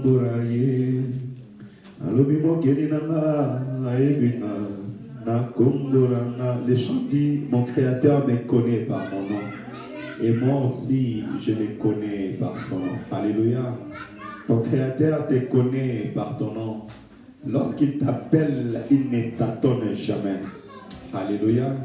Nakomboraye. Alobimo Kelinanga, Aebina, Nakomboranga. Le chant dit, mon Créateur me connaît par mon nom. Et moi aussi, je le connais par son nom. Alléluia. Ton Créateur te connaît par ton nom. Lorsqu'il t'appelle, il ne t'attend jamais. Alléluia.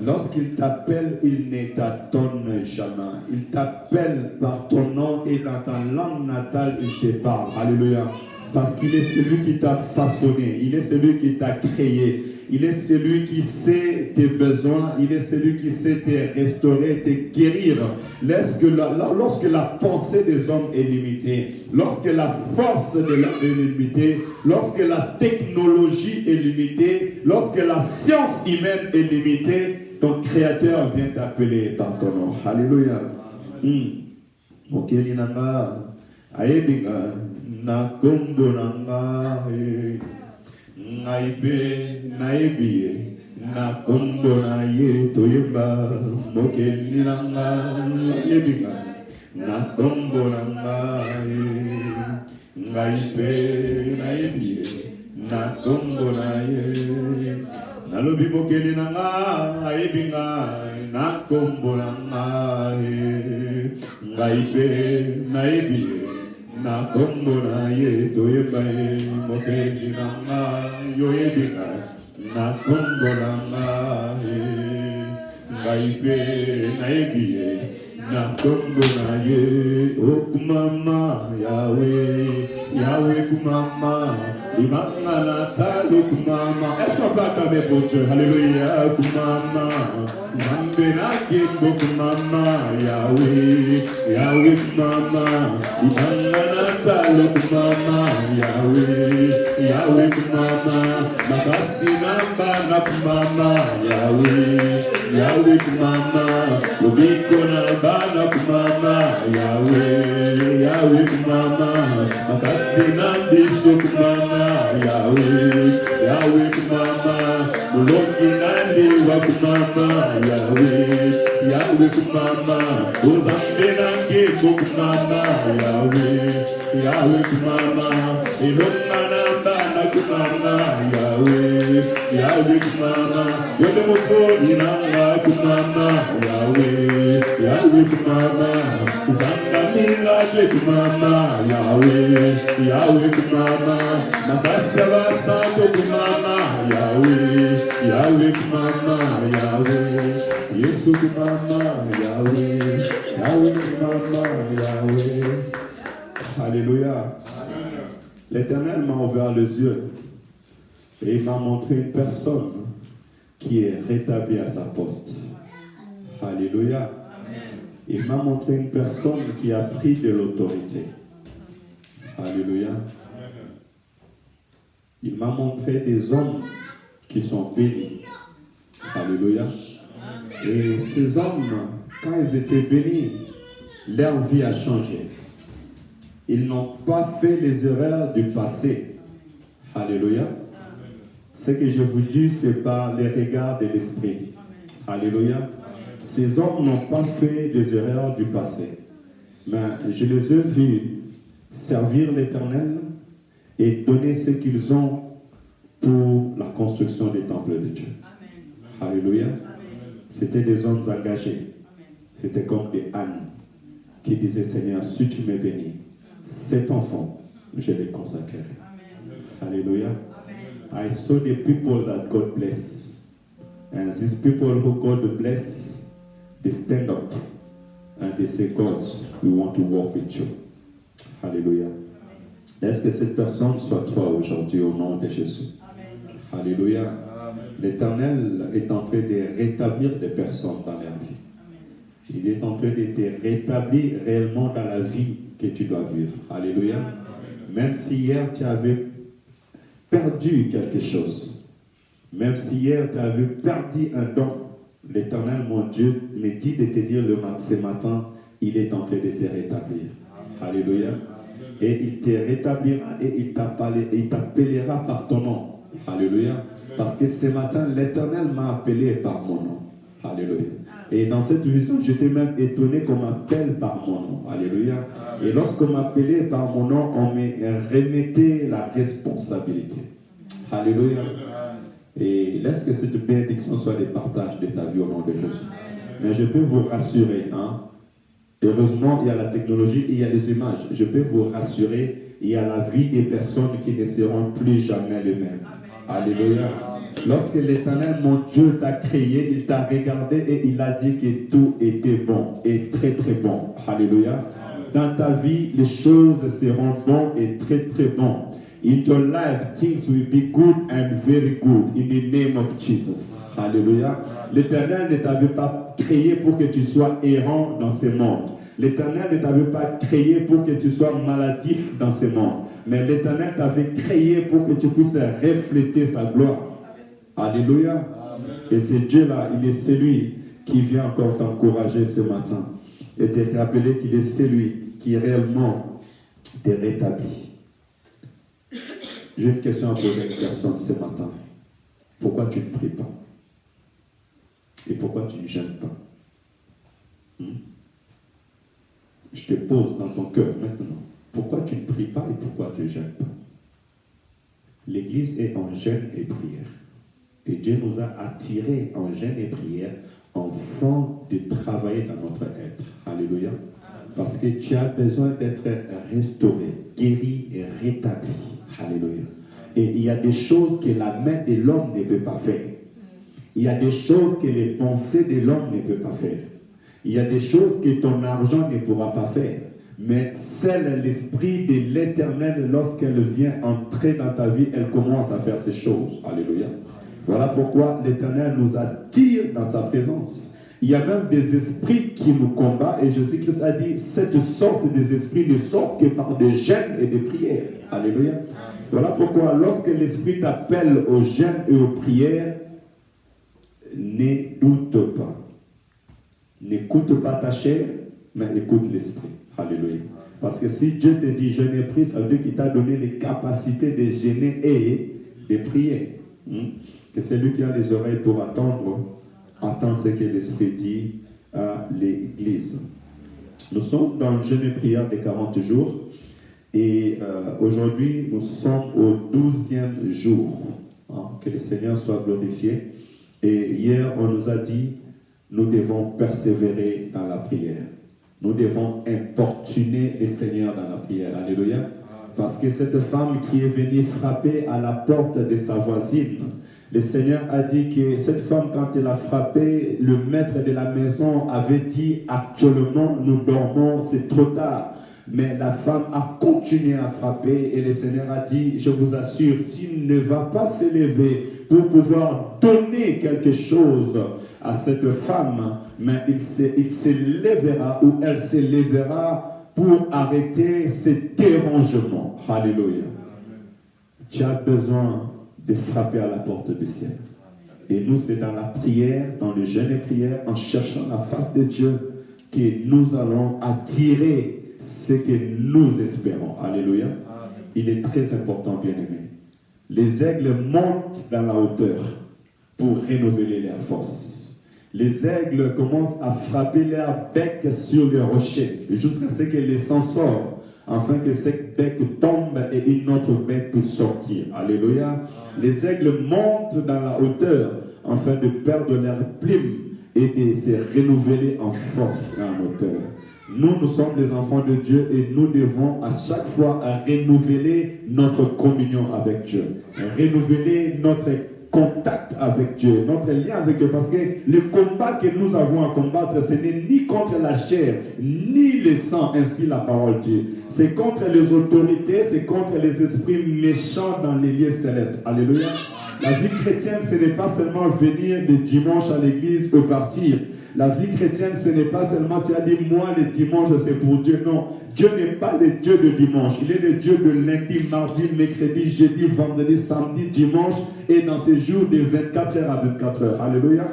Lorsqu'il t'appelle, il ne t'attend jamais. Il t'appelle par ton nom et dans ta langue natale, il te parle. Alléluia. Parce qu'il est celui qui t'a façonné. Il est celui qui t'a créé. Il est celui qui sait tes besoins. Il est celui qui sait te restaurer, te guérir. Lorsque la pensée des hommes est limitée, lorsque la force de l'homme est limitée, lorsque la technologie est limitée, lorsque la science humaine est limitée, ton Créateur vient t'appeler par ton nom. Alléluia. Ok, Linanga, Aebinga, Nakombolanga, Naibe, Naibie, Nakombonaye, Toyeba, Mokelinanga, Aebinga, Nakombolanga, Naibe, Naibie, Nakombonaye. Nalobi Mokelinanga, Aebinga, Nakombolanga, Naibe, Naibie. Nakombonaye toyebaye mokelinanga yoyebinga nakombolanga ngaibe naibiye nakombonaye okumama Yahweh kumama imangala talo kumama. Est-ce qu'on peut acclamer pour Dieu? Alléluia. Kumama Mambenake kumama Yahweh kumama imangala talo kumama Yahweh kumama mabasi namba na kumama Yahweh kumama lubiko na bana kumama Yahweh kumama mabasi nambiso kumama Yahweh kumama mulongi nandi wa kumama Yahweh kumama uzambe nange kumama Yahweh kumama ilonga namba na kumama Yahweh kumama yote mokoni nanga kumama Yahweh kumama uzanga milage kumama Yahweh kumama nabasa basango kumama Yahweh kumama Yesu kumama Yahweh kumama Alléluia. L'Éternel m'a ouvert les yeux et il m'a montré une personne qui est rétablie à sa poste. Alléluia. Il m'a montré une personne qui a pris de l'autorité. Alléluia. Il m'a montré des hommes qui sont bénis. Alléluia. Et ces hommes, quand ils étaient bénis, leur vie a changé. Ils n'ont pas fait les erreurs du passé. Alléluia. Ce que je vous dis, c'est par les regards de l'esprit. Alléluia. Ces hommes n'ont pas fait des erreurs du passé. Mais je les ai vus servir l'Éternel et donner ce qu'ils ont pour la construction des temples de Dieu. Amen. Alléluia. C'était des hommes engagés. C'était comme des ânes qui disaient, Seigneur, si tu me bénis, cet enfant, je le consacrerai. Amen. Alléluia. Amen. I saw the people that God bless. And these people who God bless, they stand up and they say, God, we want to walk with you. Alléluia. Est-ce que cette personne soit toi aujourd'hui au nom de Jésus? Amen. Alléluia. Amen. L'Éternel est en train de rétablir des personnes dans leur vie. Amen. Il est en train de te rétablir réellement dans la vie que tu dois vivre. Alléluia. Amen. Même si hier tu avais perdu quelque chose, même si hier tu avais perdu un don, l'Éternel, mon Dieu, me dit de te dire ce matin, il est en train de te rétablir. Amen. Alléluia. Et il te rétablira et il t'appellera par ton nom. Alléluia. Parce que ce matin, l'Éternel m'a appelé par mon nom. Alléluia. Et dans cette vision, j'étais même étonné qu'on m'appelle par mon nom. Alléluia. Et lorsqu'on m'appelait par mon nom, on me remettait la responsabilité. Alléluia. Et laisse que cette bénédiction soit le partage de ta vie au nom de Jésus. Mais je peux vous rassurer, hein. Heureusement, il y a la technologie et il y a les images. Je peux vous rassurer, il y a la vie des personnes qui ne seront plus jamais les mêmes. Alléluia. Lorsque l'Éternel, mon Dieu, t'a créé, il t'a regardé et il a dit que tout était bon et très très bon. Alléluia. Dans ta vie, les choses seront bonnes et très très bonnes. In your life, things will be good and very good in the name of Jesus. Alléluia. L'Éternel ne t'avait pas créé pour que tu sois errant dans ce monde. L'Éternel ne t'avait pas créé pour que tu sois maladif dans ce monde. Mais l'Éternel t'avait créé pour que tu puisses refléter sa gloire. Alléluia. Amen. Et ce Dieu-là, il est celui qui vient encore t'encourager ce matin. Et te rappeler qu'il est celui qui réellement te rétablit. J'ai une question à poser à une personne ce matin. Pourquoi tu ne pries pas? Et pourquoi tu ne gênes pas? Je te pose dans ton cœur maintenant. Pourquoi tu ne pries pas et pourquoi tu ne gênes pas? L'Église est en jeûne et prière. Et Dieu nous a attirés en jeûne et prière afin de travailler dans notre être. Alléluia. Parce que tu as besoin d'être restauré, guéri et rétabli. Alléluia. Et il y a des choses que la main de l'homme ne peut pas faire. Il y a des choses que les pensées de l'homme ne peuvent pas faire. Il y a des choses que ton argent ne pourra pas faire. Mais seul l'Esprit de l'Éternel, lorsqu'elle vient entrer dans ta vie, elle commence à faire ces choses. Alléluia. Voilà pourquoi l'Éternel nous attire dans sa présence. Il y a même des esprits qui nous combattent. Et Jésus-Christ a dit, cette sorte des esprits ne sortent que par des jeûnes et des prières. Alléluia. Voilà pourquoi lorsque l'Esprit t'appelle aux jeûnes et aux prières, ne doute pas. N'écoute pas ta chair, mais écoute l'Esprit. Alléluia. Parce que si Dieu te dit jeûne et prie, ça veut dire qu'il t'a donné les capacités de jeûner et de prier. Que celui qui a les oreilles pour attendre, attend ce que l'Esprit dit à l'Église. Nous sommes dans le jeûne et prière des 40 jours. Et aujourd'hui, nous sommes au 12e jour. Que le Seigneur soit glorifié. Et hier, on nous a dit, nous devons persévérer dans la prière. Nous devons importuner le Seigneur dans la prière. Alléluia. Parce que cette femme qui est venue frapper à la porte de sa voisine, le Seigneur a dit que cette femme, quand elle a frappé, le maître de la maison avait dit, actuellement, nous dormons, c'est trop tard. Mais la femme a continué à frapper et le Seigneur a dit, je vous assure, s'il ne va pas s'élever pour pouvoir donner quelque chose à cette femme, mais il s'élèvera ou elle s'élèvera pour arrêter ces dérangements. Alléluia. Tu as besoin de frapper à la porte du ciel. Et nous, c'est dans la prière, dans le jeûne et prière, en cherchant la face de Dieu, que nous allons attirer ce que nous espérons. Alléluia. Il est très important, bien-aimés. Les aigles montent dans la hauteur pour renouveler leur force. Les aigles commencent à frapper leur bec sur le rocher jusqu'à ce que le sang sorte, afin que ce bec tombe et une autre bec puisse sortir. Alléluia. Les aigles montent dans la hauteur afin de perdre leur plume et de se renouveler en force et en hauteur. Nous sommes des enfants de Dieu et nous devons à chaque fois renouveler notre communion avec Dieu, renouveler notre contact avec Dieu, notre lien avec Dieu, parce que le combat que nous avons à combattre, ce n'est ni contre la chair, ni le sang, ainsi la parole dit. C'est contre les autorités, c'est contre les esprits méchants dans les lieux célestes. Alléluia. La vie chrétienne, ce n'est pas seulement venir le dimanche à l'église ou partir. La vie chrétienne, ce n'est pas seulement, tu as dit, moi, le dimanche, c'est pour Dieu. Non, Dieu n'est pas le Dieu de dimanche. Il est le Dieu de lundi, mardi, mercredi, jeudi, vendredi, samedi, dimanche, et dans ces jours de 24 heures à 24 heures. Alléluia.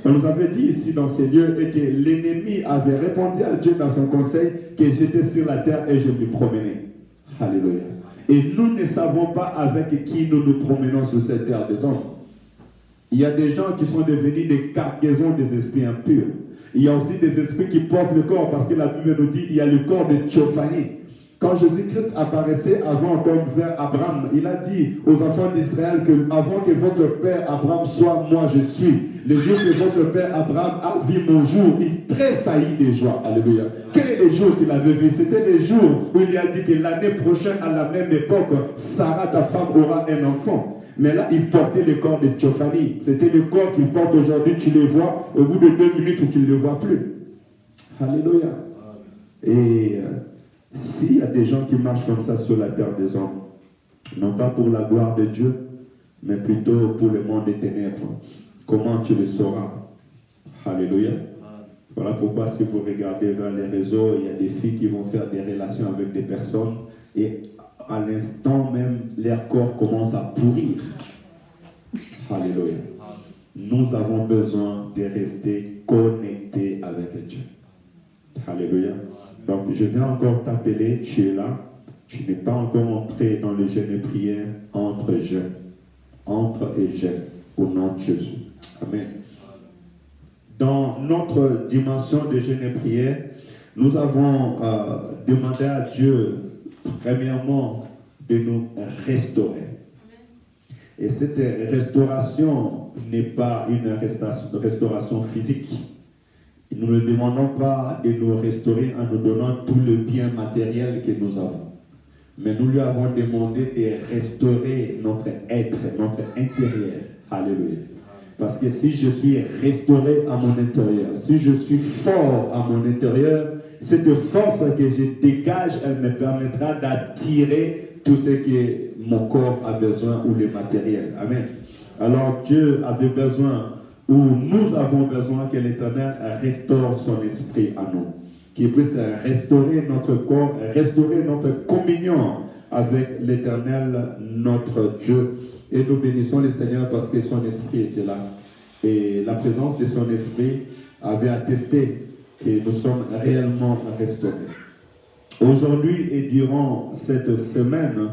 On nous avait dit ici dans ces lieux et que l'ennemi avait répondu à Dieu dans son conseil que j'étais sur la terre et je me promenais. Alléluia. Et nous ne savons pas avec qui nous nous promenons sur cette terre des hommes. Il y a des gens qui sont devenus des cargaisons des esprits impurs. Il y a aussi des esprits qui portent le corps, parce que la Bible nous dit qu'il y a le corps de Théophanie. Quand Jésus-Christ apparaissait avant encore vers Abraham, il a dit aux enfants d'Israël que avant que votre père Abraham soit, moi je suis. Le jour que votre père Abraham a vu mon jour, il tressaillit de joie. Alléluia. Quel est le jour qu'il avait vu? C'était le jour où il a dit que l'année prochaine, à la même époque, Sarah, ta femme, aura un enfant. Mais là, il portait le corps de Théophanie. C'était le corps qu'il porte aujourd'hui. Tu le vois, au bout de 2 minutes, tu ne le vois plus. Alléluia. Et s'il y a des gens qui marchent comme ça sur la terre des hommes, non pas pour la gloire de Dieu, mais plutôt pour le monde des ténèbres, comment tu le sauras? Alléluia. Voilà pourquoi si vous regardez vers les réseaux, il y a des filles qui vont faire des relations avec des personnes et à l'instant même, leur corps commence à pourrir. Alléluia. Nous avons besoin de rester connectés avec Dieu. Alléluia. Donc, je viens encore t'appeler, tu es là. Tu n'es pas encore entré dans le jeûne et prière, entre jeûne. Entre et jeûne, au nom de Jésus. Amen. Dans notre dimension de jeûne et prière, nous avons demandé à Dieu, premièrement, de nous restaurer. Et cette restauration n'est pas une restauration physique. Nous ne demandons pas de nous restaurer en nous donnant tout le bien matériel que nous avons. Mais nous lui avons demandé de restaurer notre être, notre intérieur. Alléluia. Parce que si je suis restauré à mon intérieur, si je suis fort à mon intérieur, cette force que je dégage, elle me permettra d'attirer tout ce que mon corps a besoin ou le matériel. Amen. Alors Dieu avait besoin, ou nous avons besoin que l'Éternel restaure son esprit à nous. Qu'il puisse restaurer notre corps, restaurer notre communion avec l'Éternel, notre Dieu. Et nous bénissons le Seigneur parce que son esprit était là. Et la présence de son esprit avait attesté que nous sommes réellement restaurés. Aujourd'hui et durant cette semaine,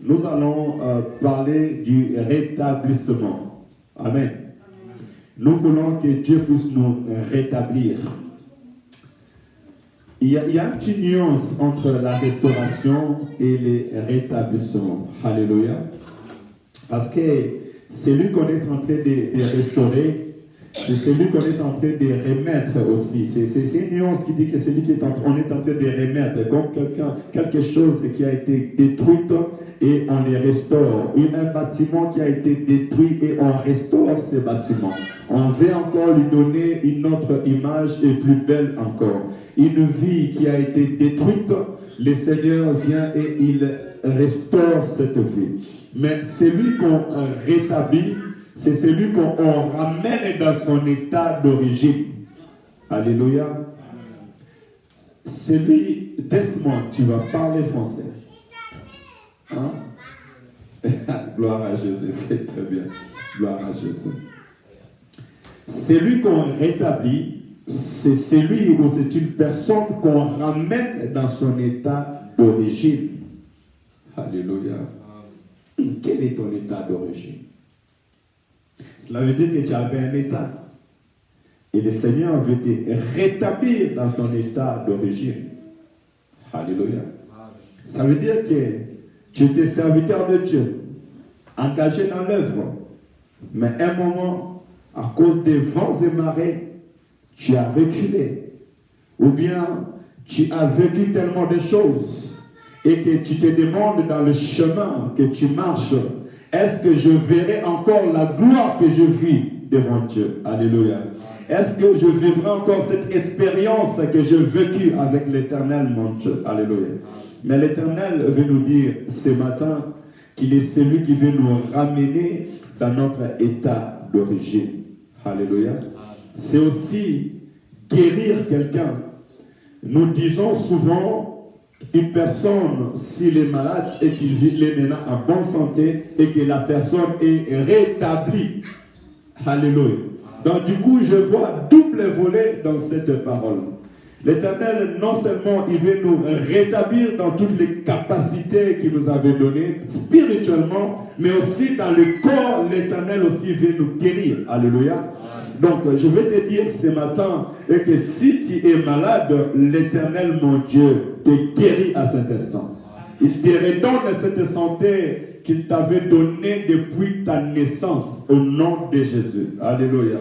nous allons parler du rétablissement. Amen. Nous voulons que Dieu puisse nous rétablir. Il y a une petite nuance entre la restauration et le rétablissement. Alléluia. Parce que celui qu'on est en train de restaurer, c'est celui qu'on est en train de remettre aussi. C'est une nuance qui dit que celui qu'on est en train de remettre, comme quelque chose qui a été détruit et on les restaure. Un bâtiment qui a été détruit et on restaure ce bâtiment. On veut encore lui donner une autre image et plus belle encore. Une vie qui a été détruite, le Seigneur vient et il restaure cette vie. Mais celui qu'on rétablit, c'est celui qu'on ramène dans son état d'origine. Alléluia. Celui, Desmond, tu vas parler français. Hein? Gloire à Jésus, c'est très bien. Gloire à Jésus. Celui qu'on rétablit, c'est celui ou c'est une personne qu'on ramène dans son état d'origine. Alléluia. Quel est ton état d'origine? Cela veut dire que tu avais un état. Et le Seigneur veut te rétablir dans ton état d'origine. Alléluia. Ça veut dire que tu étais serviteur de Dieu, engagé dans l'œuvre. Mais à un moment, à cause des vents et marées, tu as reculé. Ou bien, tu as vécu tellement de choses et que tu te demandes dans le chemin que tu marches, est-ce que je verrai encore la gloire que je vis devant Dieu? Alléluia. Est-ce que je vivrai encore cette expérience que j'ai vécue avec l'Éternel, mon Dieu? Alléluia. Mais l'Éternel veut nous dire ce matin qu'il est celui qui veut nous ramener dans notre état d'origine. Alléluia. C'est aussi guérir quelqu'un. Nous disons souvent, une personne, s'il est malade et qu'il est maintenant en bonne santé et que la personne est rétablie. Alléluia. Donc du coup, je vois double volet dans cette parole. L'Éternel, non seulement il veut nous rétablir dans toutes les capacités qu'il nous avait données, spirituellement, mais aussi dans le corps, l'Éternel aussi veut nous guérir. Alléluia. Donc, je vais te dire ce matin que si tu es malade, l'Éternel, mon Dieu, te guérit à cet instant. Il te redonne cette santé qu'il t'avait donnée depuis ta naissance au nom de Jésus. Alléluia.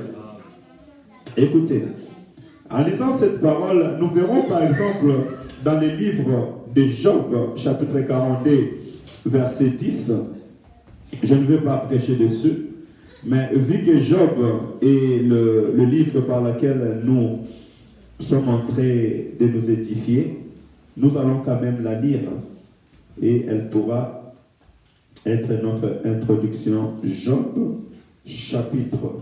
Écoutez, en lisant cette parole, nous verrons par exemple dans le livre de Job, chapitre 42, verset 10. Je ne vais pas prêcher dessus, mais vu que Job est le livre par lequel nous sommes en train de nous édifier, nous allons quand même la lire et elle pourra être notre introduction. Job, chapitre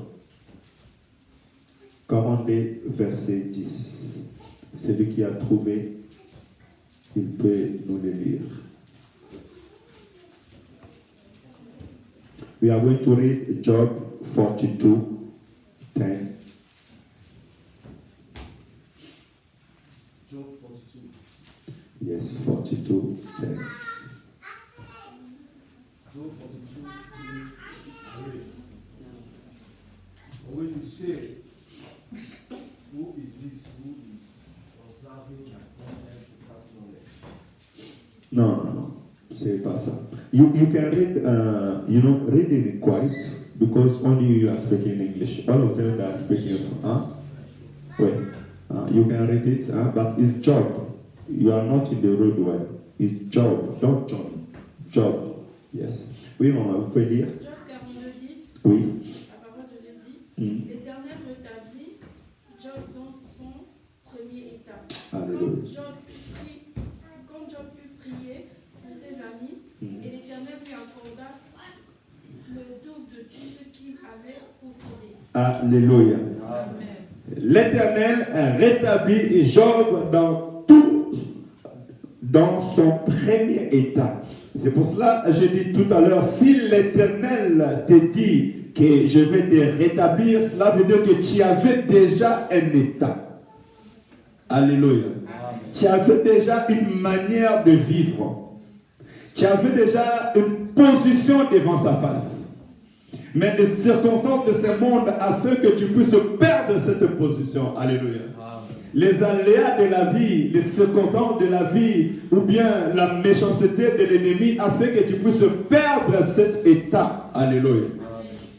42, verset 10. Celui qui a trouvé, il peut nous le lire. We are going to read Job 42, 10. Job 42. Yes, 42, 10. Job 42, 10. When you say, who is this who is observing my consent without knowledge? No, c'est pas ça. You can read, read it quiet because only you are speaking English. All of them are speaking, Wait, you can read it, but it's Job. You are not in the road well. It's Job, not John. Job, yes. Oui, maman, vous pouvez lire? Job 42, 10. Oui. La parole de Dieu dit, l'Éternel rétablit Job dans son premier état. Alléluia. Comme Job put prier pour ses amis, et l'Éternel lui accorda le double de tout ce qu'il avait possédé. Alléluia. Amen. L'Éternel rétablit Job dans son premier état. C'est pour cela que j'ai dit tout à l'heure, si l'Éternel te dit que je vais te rétablir, cela veut dire que tu avais déjà un état. Alléluia. Tu avais déjà une manière de vivre. Tu avais déjà une position devant sa face. Mais les circonstances de ce monde ont fait que tu puisses perdre cette position. Alléluia. Les aléas de la vie, les circonstances de la vie, ou bien la méchanceté de l'ennemi a fait que tu puisses perdre cet état. Alléluia.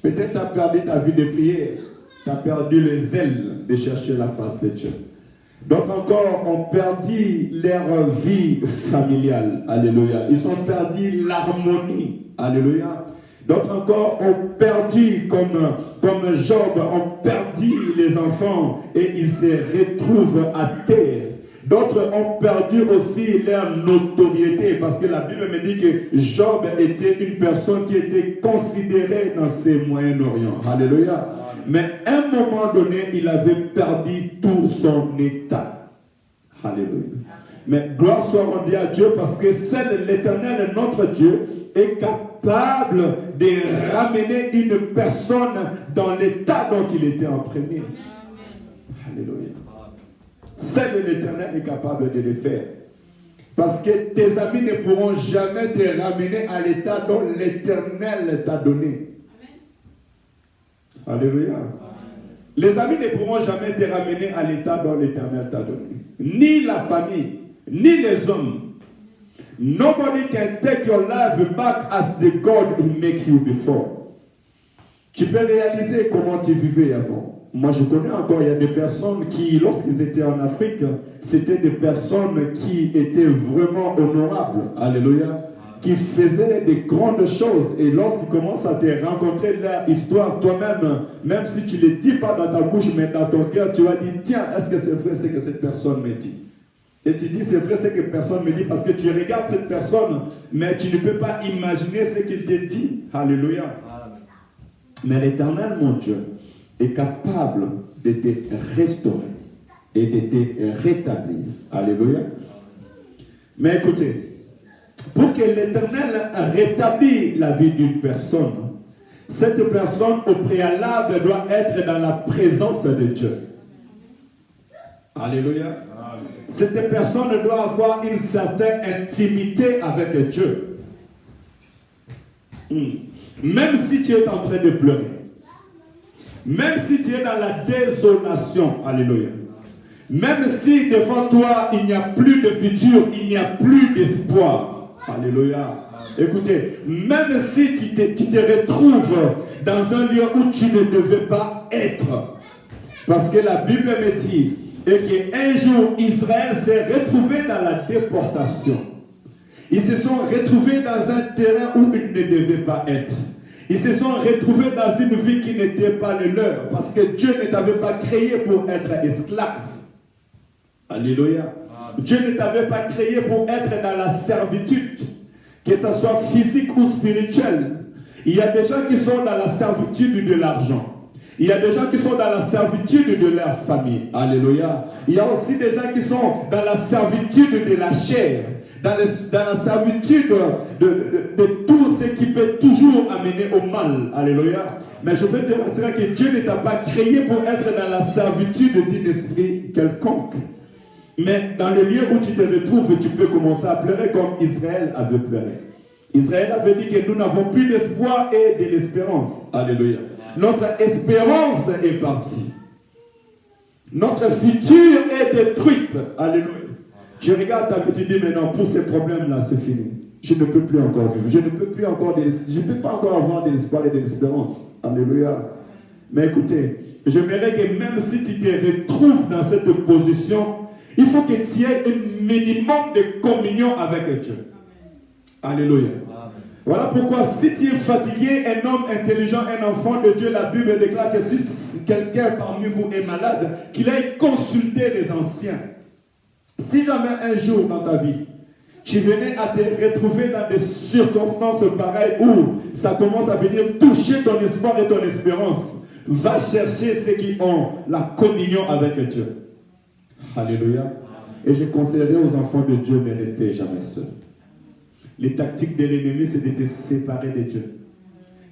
Peut-être tu as perdu ta vie de prière. Tu as perdu les ailes de chercher la face de Dieu. D'autres encore ont perdu leur vie familiale. Alléluia. Ils ont perdu l'harmonie. Alléluia. D'autres encore ont perdu, comme Job, ont perdu les enfants et ils se retrouvent à terre. D'autres ont perdu aussi leur notoriété parce que la Bible me dit que Job était une personne qui était considérée dans ce Moyen-Orient. Alléluia. Mais à un moment donné, il avait perdu tout son état. Alléluia. Mais gloire soit rendue à Dieu parce que seul l'Éternel, notre Dieu, est capable de ramener une personne dans l'état dont il était en premier. Alléluia. Seul l'Éternel est capable de le faire. Parce que tes amis ne pourront jamais te ramener à l'état dont l'Éternel t'a donné. Alléluia. Les amis ne pourront jamais te ramener à l'état dont l'Éternel t'a donné. Ni la famille, ni les hommes. Nobody can take your life back as the God who make you before. Tu peux réaliser comment tu vivais avant. Moi, je connais encore, il y a des personnes qui, lorsqu'ils étaient en Afrique, c'était des personnes qui étaient vraiment honorables. Alléluia. Qui faisaient des grandes choses. Et lorsqu'ils commencent à te rencontrer leur histoire, toi-même, même si tu ne le dis pas dans ta bouche, mais dans ton cœur, tu vas dire, tiens, est-ce que c'est vrai ce que cette personne me dit? Et tu dis, c'est vrai ce que personne me dit, parce que tu regardes cette personne, mais tu ne peux pas imaginer ce qu'il te dit. Alléluia. Mais l'Éternel, mon Dieu, est capable de te restaurer et de te rétablir. Alléluia. Mais écoutez, pour que l'Éternel rétablisse la vie d'une personne, cette personne au préalable doit être dans la présence de Dieu. Alléluia. Cette personne doit avoir une certaine intimité avec Dieu. Même si tu es en train de pleurer, Même si tu es dans la désolation, alléluia. Même si devant toi, il n'y a plus de futur, il n'y a plus d'espoir. Alléluia. Écoutez, même si tu te retrouves dans un lieu où tu ne devais pas être, parce que la Bible me dit qu'un jour, Israël s'est retrouvé dans la déportation. Ils se sont retrouvés dans un terrain où ils ne devaient pas être. Ils se sont retrouvés dans une vie qui n'était pas le leur, parce que Dieu ne t'avait pas créé pour être esclave. Alléluia. Dieu ne t'avait pas créé pour être dans la servitude, que ce soit physique ou spirituelle. Il y a des gens qui sont dans la servitude de l'argent. Il y a des gens qui sont dans la servitude de leur famille. Alléluia. Il y a aussi des gens qui sont dans la servitude de la chair, dans la servitude de tout ce qui peut toujours amener au mal. Alléluia. Mais je peux te rassurer que Dieu ne t'a pas créé pour être dans la servitude d'un esprit quelconque. Mais dans le lieu où tu te retrouves, tu peux commencer à pleurer comme Israël avait pleuré. Israël avait dit que nous n'avons plus d'espoir et de l'espérance. Alléluia. Notre espérance est partie. Notre futur est détruite. Alléluia. Tu regardes ta vie, tu dis, mais non, pour ces problèmes-là, c'est fini. Je ne peux plus encore vivre. Je ne peux pas encore avoir de l'espoir et de l'espérance. Alléluia. Mais écoutez, j'aimerais que même si tu te retrouves dans cette position, il faut que tu aies un minimum de communion avec Dieu. Alléluia. Voilà pourquoi si tu es fatigué, un homme intelligent, un enfant de Dieu, la Bible déclare que si quelqu'un parmi vous est malade, qu'il aille consulter les anciens. Si jamais un jour dans ta vie, tu venais à te retrouver dans des circonstances pareilles où ça commence à venir toucher ton espoir et ton espérance, va chercher ceux qui ont la communion avec Dieu. Alléluia. Et je conseillerais aux enfants de Dieu, ne restez jamais seuls. Les tactiques de l'ennemi, c'est de te séparer de Dieu.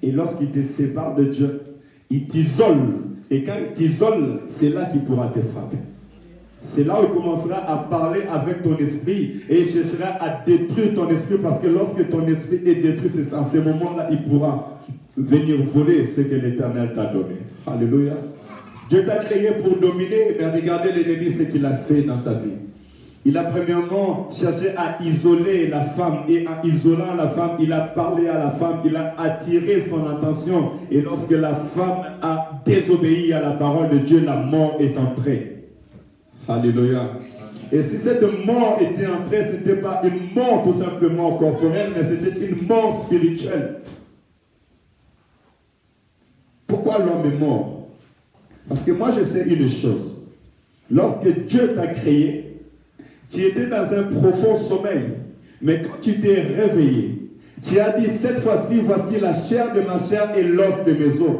Et lorsqu'il te sépare de Dieu, il t'isole. Et quand il t'isole, c'est là qu'il pourra te frapper. C'est là où il commencera à parler avec ton esprit et il cherchera à détruire ton esprit, parce que lorsque ton esprit est détruit, c'est en ce moment-là il pourra venir voler ce que l'Éternel t'a donné. Alléluia. Dieu t'a créé pour dominer, mais regardez l'ennemi, ce qu'il a fait dans ta vie. Il a premièrement cherché à isoler la femme, et en isolant la femme, il a parlé à la femme, il a attiré son attention. Et lorsque la femme a désobéi à la parole de Dieu, la mort est entrée. Alléluia. Et si cette mort était entrée, ce n'était pas une mort tout simplement corporelle, mais c'était une mort spirituelle. Pourquoi l'homme est mort? Parce que moi je sais une chose. Lorsque Dieu t'a créé, tu étais dans un profond sommeil. Mais quand tu t'es réveillé, tu as dit, cette fois-ci, voici la chair de ma chair et l'os de mes os.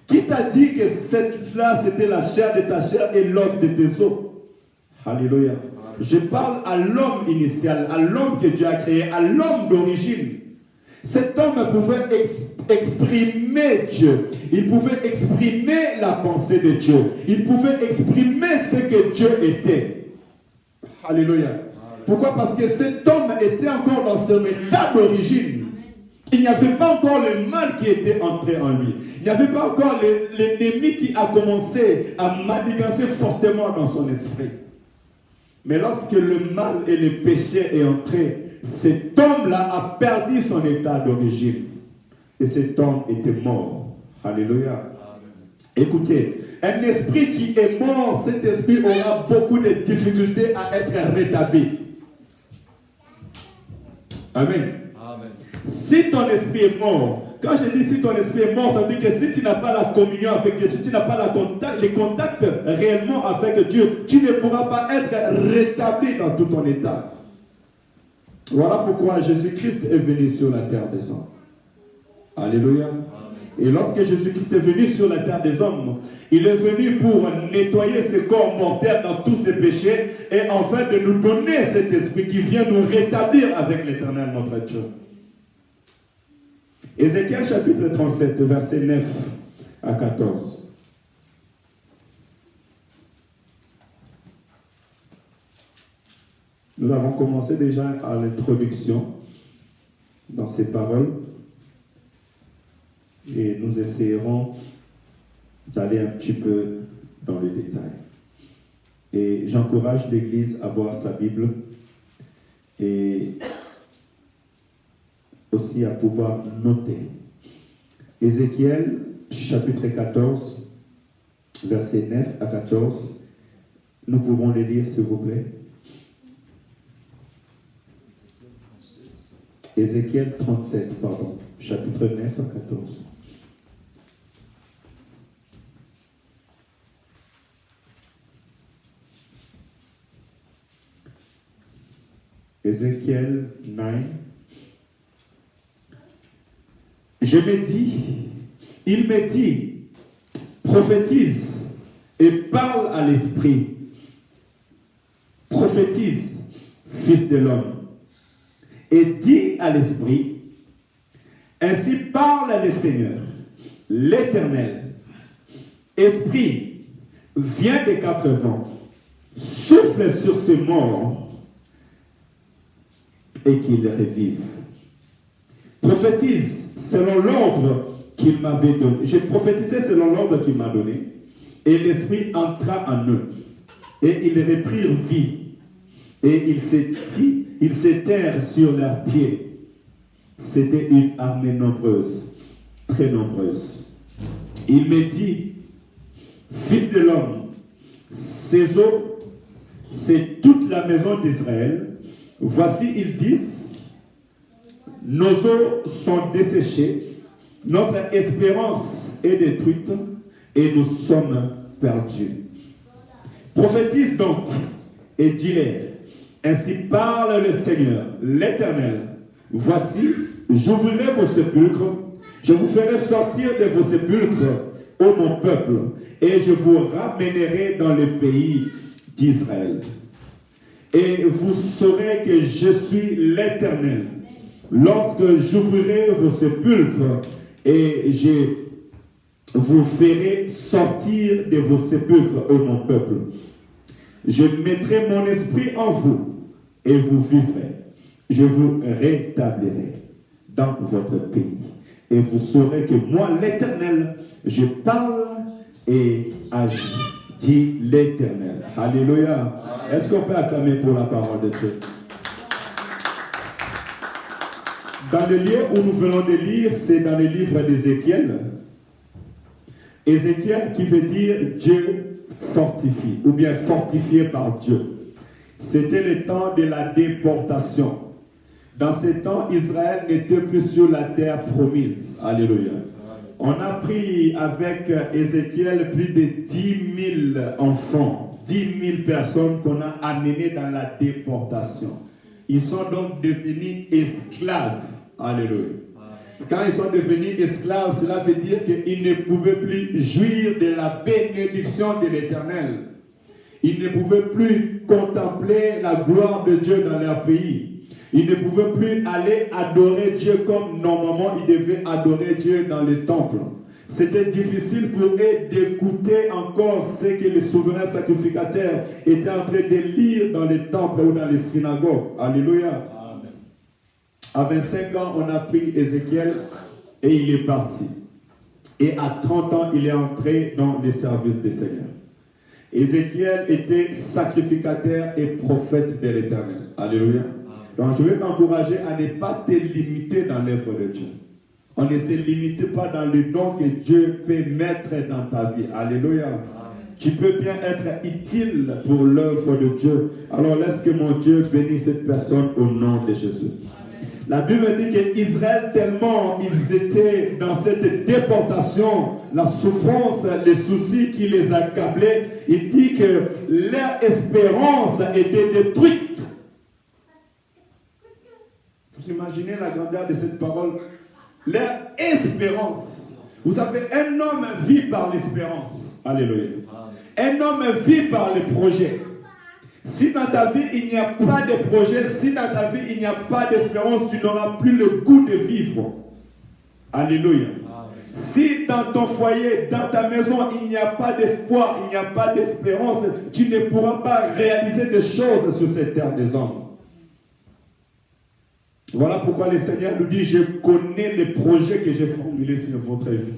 Qui t'a dit que cette-là, c'était la chair de ta chair et l'os de tes os? Alléluia. Je parle à l'homme initial, à l'homme que Dieu a créé, à l'homme d'origine. Cet homme pouvait exprimer Dieu. Il pouvait exprimer la pensée de Dieu. Il pouvait exprimer ce que Dieu était. Alléluia. Pourquoi? Parce que cet homme était encore dans son état d'origine. Il n'y avait pas encore le mal qui était entré en lui. Il n'y avait pas encore l'ennemi qui a commencé à manigancer fortement dans son esprit. Mais lorsque le mal et le péché est entré, cet homme-là a perdu son état d'origine. Et cet homme était mort. Alléluia. Amen. Écoutez, un esprit qui est mort, cet esprit aura beaucoup de difficultés à être rétabli. Amen. Amen. Si ton esprit est mort, quand je dis si ton esprit est mort, ça veut dire que si tu n'as pas la communion avec Dieu, si tu n'as pas les contacts réellement avec Dieu, tu ne pourras pas être rétabli dans tout ton état. Voilà pourquoi Jésus-Christ est venu sur la terre des hommes. Alléluia. Et lorsque Jésus-Christ est venu sur la terre des hommes, il est venu pour nettoyer ce corps mortel dans tous ses péchés et enfin de nous donner cet esprit qui vient nous rétablir avec l'Éternel notre Dieu. Ézéchiel chapitre 37, verset 9 à 14. Nous avons commencé déjà à l'introduction dans ces paroles et nous essayerons d'aller un petit peu dans le détail. Et j'encourage l'Église à voir sa Bible et aussi à pouvoir noter. Ézéchiel, chapitre 14, versets 9 à 14. Nous pouvons les lire, s'il vous plaît. Ézéchiel 37, pardon, chapitre 9 à 14. Ézéchiel 9. Il me dit, prophétise et parle à l'esprit. Prophétise, fils de l'homme, et dis à l'esprit, ainsi parle le Seigneur, l'Éternel. Esprit, viens des quatre vents, souffle sur ce mort et qu'il revive. Prophétise selon l'ordre qu'il m'avait donné. J'ai prophétisé selon l'ordre qu'il m'a donné, et l'Esprit entra en eux, et ils reprirent vie, et ils s'étèrent sur leurs pieds. C'était une armée nombreuse, très nombreuse. Il me dit, fils de l'homme, ces eaux, c'est toute la maison d'Israël. Voici, ils disent, nos eaux sont desséchées, notre espérance est détruite et nous sommes perdus. Prophétise donc et dis-leur, ainsi parle le Seigneur, l'Éternel. Voici, j'ouvrirai vos sépulcres, je vous ferai sortir de vos sépulcres, ô mon peuple, et je vous ramènerai dans le pays d'Israël. Et vous saurez que je suis l'Éternel, lorsque j'ouvrirai vos sépulcres, et je vous ferai sortir de vos sépulcres, ô mon peuple. Je mettrai mon esprit en vous, et vous vivrez. Je vous rétablirai dans votre pays. Et vous saurez que moi, l'Éternel, je parle et agis, dit l'Éternel. Alléluia. Est-ce qu'on peut acclamer pour la parole de Dieu? Dans le lieu où nous venons de lire, c'est dans le livre d'Ézéchiel. Ézéchiel qui veut dire Dieu fortifie, ou bien fortifié par Dieu. C'était le temps de la déportation. Dans ce temps, Israël n'était plus sur la terre promise. Alléluia. On a pris avec Ézéchiel plus de 10 000 enfants, 10 000 personnes qu'on a amenées dans la déportation. Ils sont donc devenus esclaves. Alléluia. Quand ils sont devenus esclaves, cela veut dire qu'ils ne pouvaient plus jouir de la bénédiction de l'Éternel. Ils ne pouvaient plus contempler la gloire de Dieu dans leur pays. Ils ne pouvaient plus aller adorer Dieu comme normalement ils devaient adorer Dieu dans le temple. C'était difficile pour eux d'écouter encore ce que le souverain sacrificateur était en train de lire dans les temples ou dans les synagogues. Alléluia. Amen. À 25 ans, on a pris Ézéchiel et il est parti. Et à 30 ans, il est entré dans les services du Seigneur. Ézéchiel était sacrificateur et prophète de l'Éternel. Alléluia. Donc je vais t'encourager à ne pas te limiter dans l'œuvre de Dieu. On ne se limite pas dans le don que Dieu peut mettre dans ta vie. Alléluia. Amen. Tu peux bien être utile pour l'œuvre de Dieu. Alors laisse que mon Dieu bénisse cette personne au nom de Jésus. Amen. La Bible dit qu'Israël, tellement ils étaient dans cette déportation, la souffrance, les soucis qui les accablaient, il dit que leur espérance était détruite. Vous imaginez la grandeur de cette parole? Leur espérance. Vous savez, un homme vit par l'espérance. Alléluia. Un homme vit par les projets. Si dans ta vie il n'y a pas de projet, si dans ta vie il n'y a pas d'espérance, tu n'auras plus le goût de vivre. Alléluia. Si dans ton foyer, dans ta maison, il n'y a pas d'espoir, il n'y a pas d'espérance, tu ne pourras pas réaliser des choses sur cette terre des hommes. Voilà pourquoi le Seigneur nous dit, je connais les projets que j'ai formulés sur votre vie.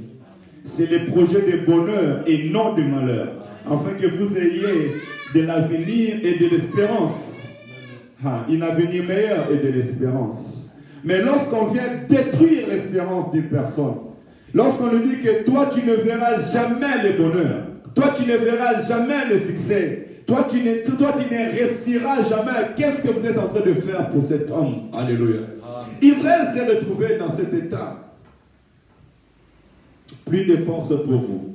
c'est les projets de bonheur et non de malheur, afin que vous ayez de l'avenir et de l'espérance. Un avenir meilleur et de l'espérance. Mais lorsqu'on vient détruire l'espérance d'une personne, lorsqu'on lui dit que toi tu ne verras jamais le bonheur, toi tu ne verras jamais le succès, toi tu ne réussiras jamais, qu'est-ce que vous êtes en train de faire pour cet homme? Alléluia. Israël s'est retrouvé dans cet état. Plus de force pour vous.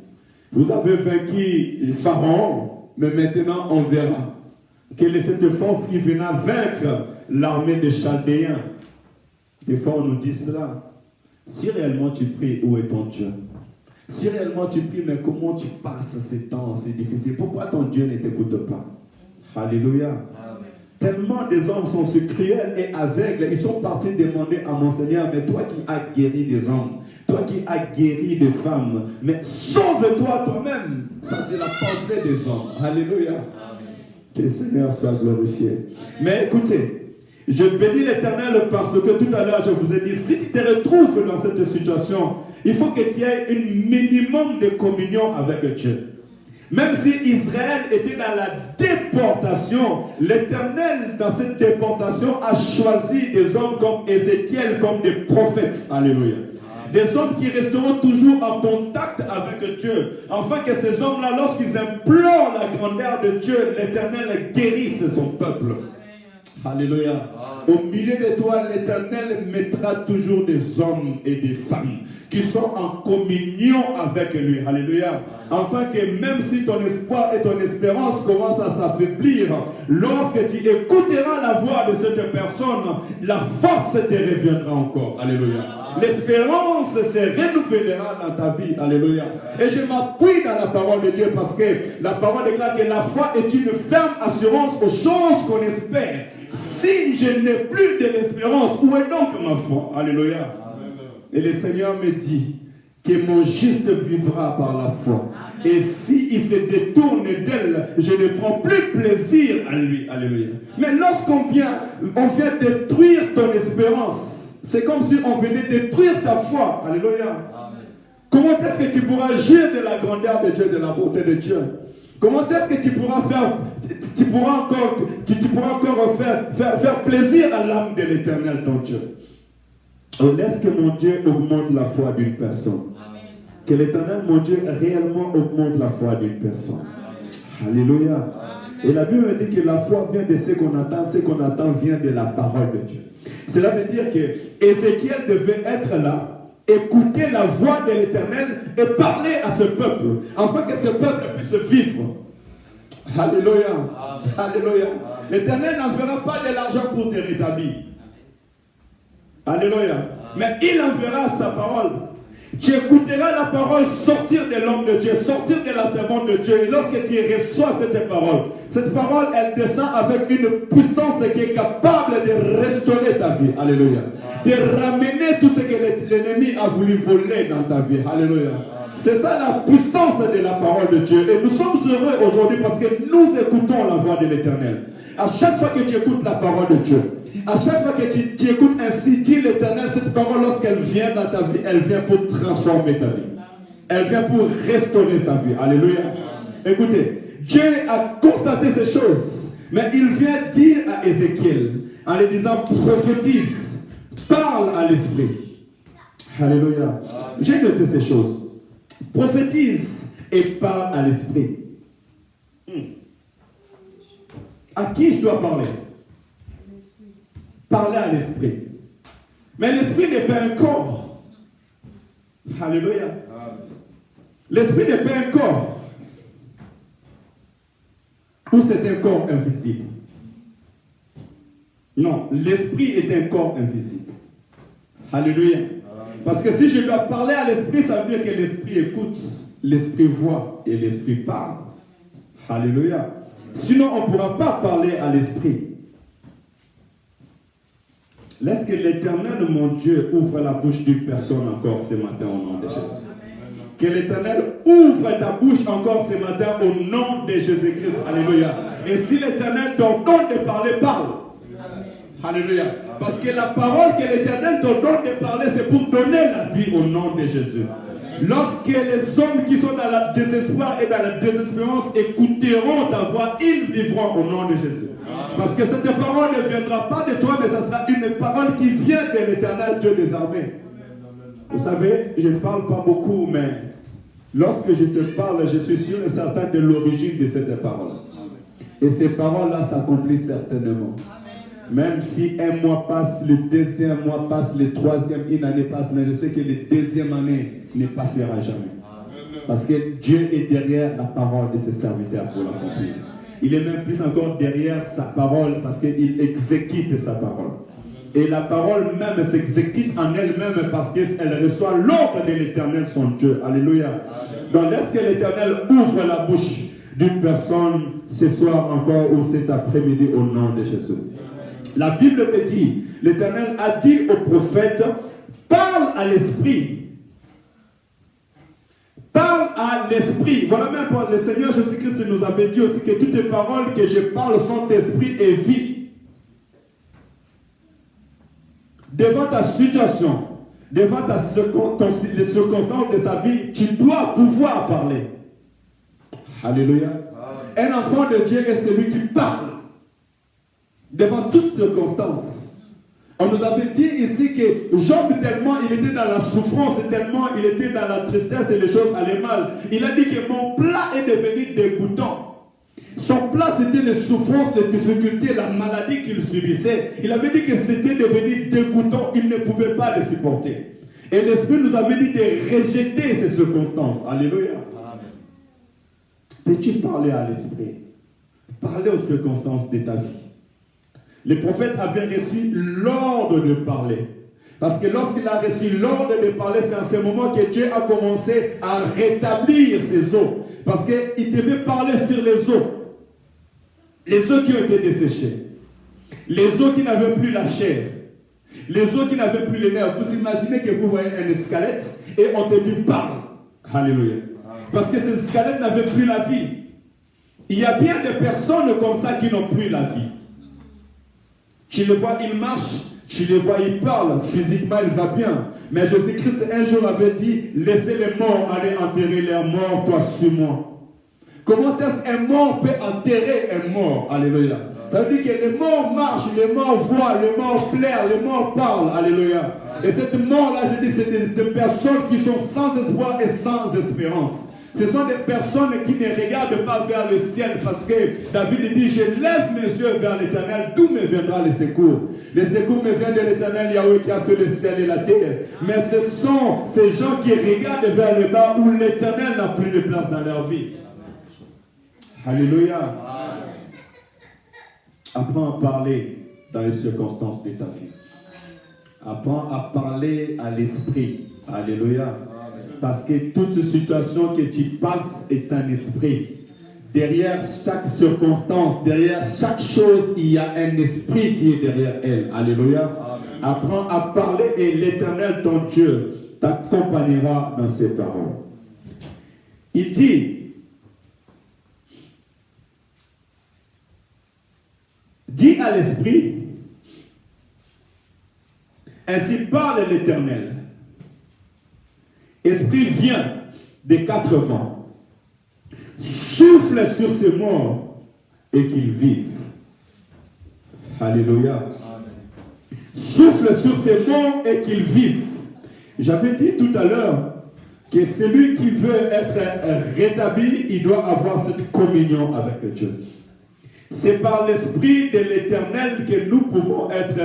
Vous avez vaincu Pharaon, mais maintenant on verra quelle est cette force qui viendra vaincre l'armée des Chaldéens. Des fois on nous dit cela. Si réellement tu pries, où est ton Dieu? Si réellement tu pries, mais comment tu passes ces temps si difficiles? Pourquoi ton Dieu ne t'écoute pas? Alléluia. Amen. Tellement des hommes sont cruels et aveugles. Ils sont partis demander à mon Seigneur, mais toi qui as guéri des hommes, toi qui as guéri des femmes, mais sauve-toi toi-même. Ça c'est la pensée des hommes. Alléluia. Amen. Que le Seigneur soit glorifié. Mais écoutez, je bénis l'Éternel parce que tout à l'heure je vous ai dit, si tu te retrouves dans cette situation, il faut que tu aies un minimum de communion avec Dieu. Même si Israël était dans la déportation, l'Éternel dans cette déportation a choisi des hommes comme Ézéchiel, comme des prophètes. Alléluia. Des hommes qui resteront toujours en contact avec Dieu, afin que ces hommes-là, lorsqu'ils implorent la grandeur de Dieu, l'Éternel guérisse son peuple. Alléluia. Au milieu de toi, l'Éternel mettra toujours des hommes et des femmes qui sont en communion avec lui. Alléluia. Afin que même si ton espoir et ton espérance commencent à s'affaiblir, lorsque tu écouteras la voix de cette personne, la force te reviendra encore. Alléluia. L'espérance se renouvellera dans ta vie. Alléluia. Et je m'appuie dans la parole de Dieu parce que la parole déclare que la foi est une ferme assurance aux choses qu'on espère. Si je n'ai plus de l'espérance, où est donc ma foi? Alléluia. Amen. Et le Seigneur me dit que mon juste vivra par la foi. Amen. Et s'il se détourne d'elle, je ne prends plus plaisir à lui. Alléluia. Mais lorsqu'on vient détruire ton espérance, c'est comme si on venait détruire ta foi. Alléluia. Amen. Comment est-ce que tu pourras jouir de la grandeur de Dieu, de la beauté de Dieu? Comment est-ce que tu pourras encore faire plaisir à l'âme de l'Éternel, ton Dieu? Laisse que mon Dieu augmente la foi d'une personne. Amen. Que l'Éternel, mon Dieu, réellement augmente la foi d'une personne. Amen. Alléluia. Amen. Et la Bible me dit que la foi vient de ce qu'on attend vient de la parole de Dieu. Cela veut dire que Ézéchiel devait être là, écouter la voix de l'Éternel et parler à ce peuple, afin que ce peuple puisse vivre. Alléluia. Amen. Alléluia. L'Éternel n'enverra pas de l'argent pour te rétablir. Alléluia. Amen. Mais il enverra sa parole. Tu écouteras la parole sortir de l'homme de Dieu, sortir de la servante de Dieu. Et lorsque tu reçois cette parole, elle descend avec une puissance qui est capable de restaurer ta vie. Alléluia. De ramener tout ce que l'ennemi a voulu voler dans ta vie. Alléluia. C'est ça la puissance de la parole de Dieu. Et nous sommes heureux aujourd'hui parce que nous écoutons la voix de l'Éternel. À chaque fois que tu écoutes la parole de Dieu, à chaque fois que tu écoutes ainsi dit l'Éternel, cette parole, lorsqu'elle vient dans ta vie, elle vient pour transformer ta vie. Elle vient pour restaurer ta vie. Alléluia. Écoutez, Dieu a constaté ces choses, mais il vient dire à Ézéchiel, en lui disant, prophétise, parle à l'esprit. Alléluia. J'ai noté ces choses. Prophétise et parle à l'esprit. À qui je dois parler? Parler à l'esprit. Mais l'esprit n'est pas un corps. Alléluia. L'esprit n'est pas un corps. Ou c'est un corps invisible. Non, l'esprit est un corps invisible. Alléluia. Parce que si je dois parler à l'esprit, ça veut dire que l'esprit écoute, l'esprit voit et l'esprit parle. Alléluia. Sinon, on ne pourra pas parler à l'esprit. Laisse que l'Éternel, mon Dieu, ouvre la bouche d'une personne encore ce matin au nom de Jésus. Que l'Éternel ouvre ta bouche encore ce matin au nom de Jésus-Christ. Alléluia. Et si l'Éternel t'ordonne de parler, parle. Alléluia. Parce que la parole que l'Éternel te donne de parler, c'est pour donner la vie au nom de Jésus. Lorsque les hommes qui sont dans le désespoir et dans la désespérance écouteront ta voix, ils vivront au nom de Jésus. Parce que cette parole ne viendra pas de toi, mais ce sera une parole qui vient de l'Éternel Dieu des armées. Vous savez, je ne parle pas beaucoup, mais lorsque je te parle, je suis sûr et certain de l'origine de cette parole. Et ces paroles-là s'accomplissent certainement. Même si un mois passe, le deuxième mois passe, le troisième, une année passe, mais je sais que la deuxième année ne passera jamais. Parce que Dieu est derrière la parole de ses serviteurs pour l'accomplir. Il est même plus encore derrière sa parole parce qu'il exécute sa parole. Et la parole même s'exécute en elle-même parce qu'elle reçoit l'ordre de l'Éternel, son Dieu. Alléluia. Donc laisse que l'Éternel ouvre la bouche d'une personne ce soir encore ou cet après-midi au nom de Jésus. La Bible me dit, l'Éternel a dit au prophète, parle à l'esprit. Parle à l'esprit. Voilà même pour le Seigneur Jésus-Christ nous avait dit aussi que toutes les paroles que je parle sont esprit et vie. Devant ta situation, devant les circonstances de sa vie, tu dois pouvoir parler. Alléluia. Un enfant de Dieu est celui qui parle devant toutes circonstances. On nous avait dit ici que Job, tellement il était dans la souffrance, tellement il était dans la tristesse et les choses allaient mal, il a dit que mon plat est devenu dégoûtant. Son plat, c'était les souffrances, les difficultés, la maladie qu'il subissait. Il avait dit que c'était devenu dégoûtant, il ne pouvait pas les supporter. Et l'Esprit nous avait dit de rejeter ces circonstances. Alléluia. Peux-tu parler à l'Esprit? Parler aux circonstances de ta vie. Le prophète avait reçu l'ordre de parler. Parce que lorsqu'il a reçu l'ordre de parler, c'est en ce moment que Dieu a commencé à rétablir ses eaux. Parce qu'il devait parler sur les eaux. Les eaux qui ont été desséchées. Les eaux qui n'avaient plus la chair. Les eaux qui n'avaient plus les nerfs. Vous imaginez que vous voyez un squelette et on te dit parle. Alléluia. Parce que ce squelette n'avait plus la vie. Il y a bien des personnes comme ça qui n'ont plus la vie. Tu le vois, il marche. Tu le vois, il parle. Physiquement, il va bien. Mais Jésus-Christ un jour avait dit, laissez les morts aller enterrer leurs morts, toi suis-moi. Comment est-ce qu'un mort peut enterrer un mort? Alléluia. Ça veut dire que les morts marchent, les morts voient, les morts pleurent, les morts parlent. Alléluia. Et cette mort-là, je dis, c'est des personnes qui sont sans espoir et sans espérance. Ce sont des personnes qui ne regardent pas vers le ciel parce que David dit, je lève mes yeux vers l'Éternel, d'où me viendra le secours? Le secours me vient de l'Éternel Yahweh qui a fait le ciel et la terre. Mais ce sont ces gens qui regardent vers le bas où l'Éternel n'a plus de place dans leur vie. Alléluia. Apprends à parler dans les circonstances de ta vie. Apprends à parler à l'esprit. Alléluia. Parce que toute situation que tu passes est un esprit. Derrière chaque circonstance, derrière chaque chose, il y a un esprit qui est derrière elle. Alléluia. Apprends à parler et l'Éternel, ton Dieu, t'accompagnera dans ses paroles. Il dit, dis à l'esprit, ainsi parle l'Éternel. Esprit vient des quatre vents, souffle sur ces morts et qu'ils vivent. Alléluia. Amen. Souffle sur ces morts et qu'ils vivent. J'avais dit tout à l'heure que celui qui veut être rétabli, il doit avoir cette communion avec Dieu. C'est par l'Esprit de l'Éternel que nous pouvons être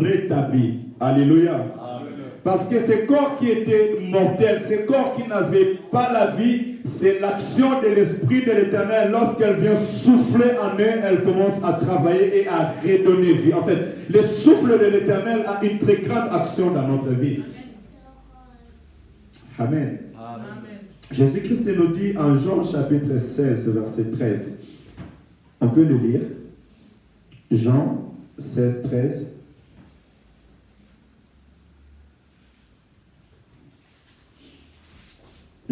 rétablis. Alléluia. Amen. Parce que ce corps qui était mortel, ce corps qui n'avait pas la vie, c'est l'action de l'Esprit de l'Éternel. Lorsqu'elle vient souffler en eux, elle commence à travailler et à redonner vie. En fait, le souffle de l'Éternel a une très grande action dans notre vie. Amen. Amen. Jésus-Christ nous dit en Jean chapitre 16, verset 13. On peut le lire. Jean 16, 13.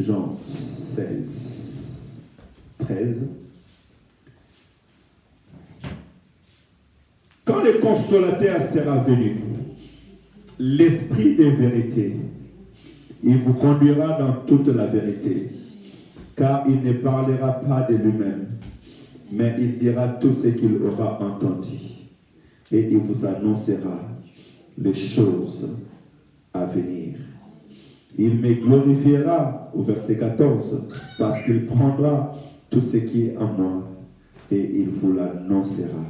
Jean 16, 13. Quand le consolateur sera venu, l'esprit de vérité. Il vous conduira dans toute la vérité, car il ne parlera pas de lui-même, mais il dira tout ce qu'il aura entendu, et il vous annoncera les choses à venir. Il me glorifiera, au verset 14, parce qu'il prendra tout ce qui est en moi, et il vous l'annoncera.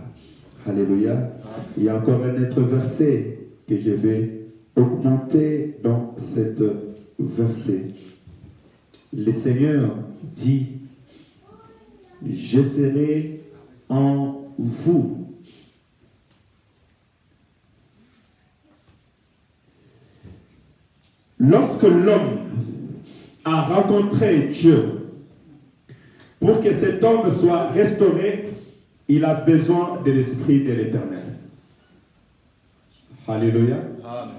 Alléluia. Il y a encore un autre verset que je vais augmenter dans cette verset. Le Seigneur dit, je serai en vous. Lorsque l'homme a rencontré Dieu, pour que cet homme soit restauré, il a besoin de l'Esprit de l'Éternel. Alléluia. Amen.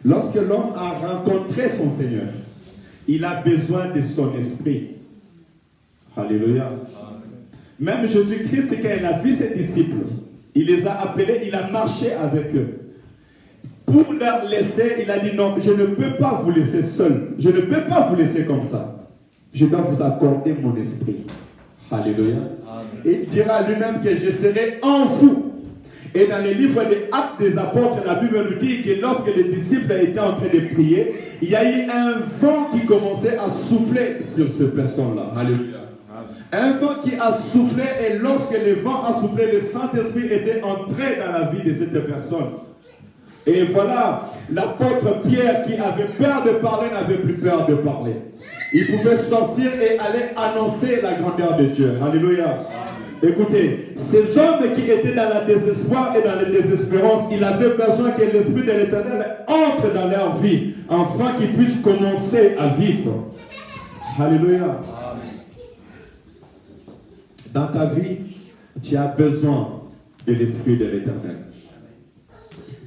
Lorsque l'homme a rencontré son Seigneur, il a besoin de son esprit. Alléluia. Amen. Même Jésus-Christ, quand il a vu ses disciples, il les a appelés, il a marché avec eux. Pour leur laisser, il a dit non, je ne peux pas vous laisser seul. Je ne peux pas vous laisser comme ça. Je dois vous accorder mon esprit. Alléluia. Amen. Il dira lui-même que je serai en vous. Et dans les livres des Actes des Apôtres, la Bible nous dit que lorsque les disciples étaient en train de prier, il y a eu un vent qui commençait à souffler sur ces personnes-là. Alléluia. Un vent qui a soufflé, et lorsque le vent a soufflé, le Saint-Esprit était entré dans la vie de cette personne. Et voilà, l'apôtre Pierre qui avait peur de parler n'avait plus peur de parler. Il pouvait sortir et aller annoncer la grandeur de Dieu. Alléluia. Écoutez, ces hommes qui étaient dans le désespoir et dans la désespérance, ils avaient besoin que l'Esprit de l'Éternel entre dans leur vie, afin qu'ils puissent commencer à vivre. Alléluia. Dans ta vie, tu as besoin de l'Esprit de l'Éternel.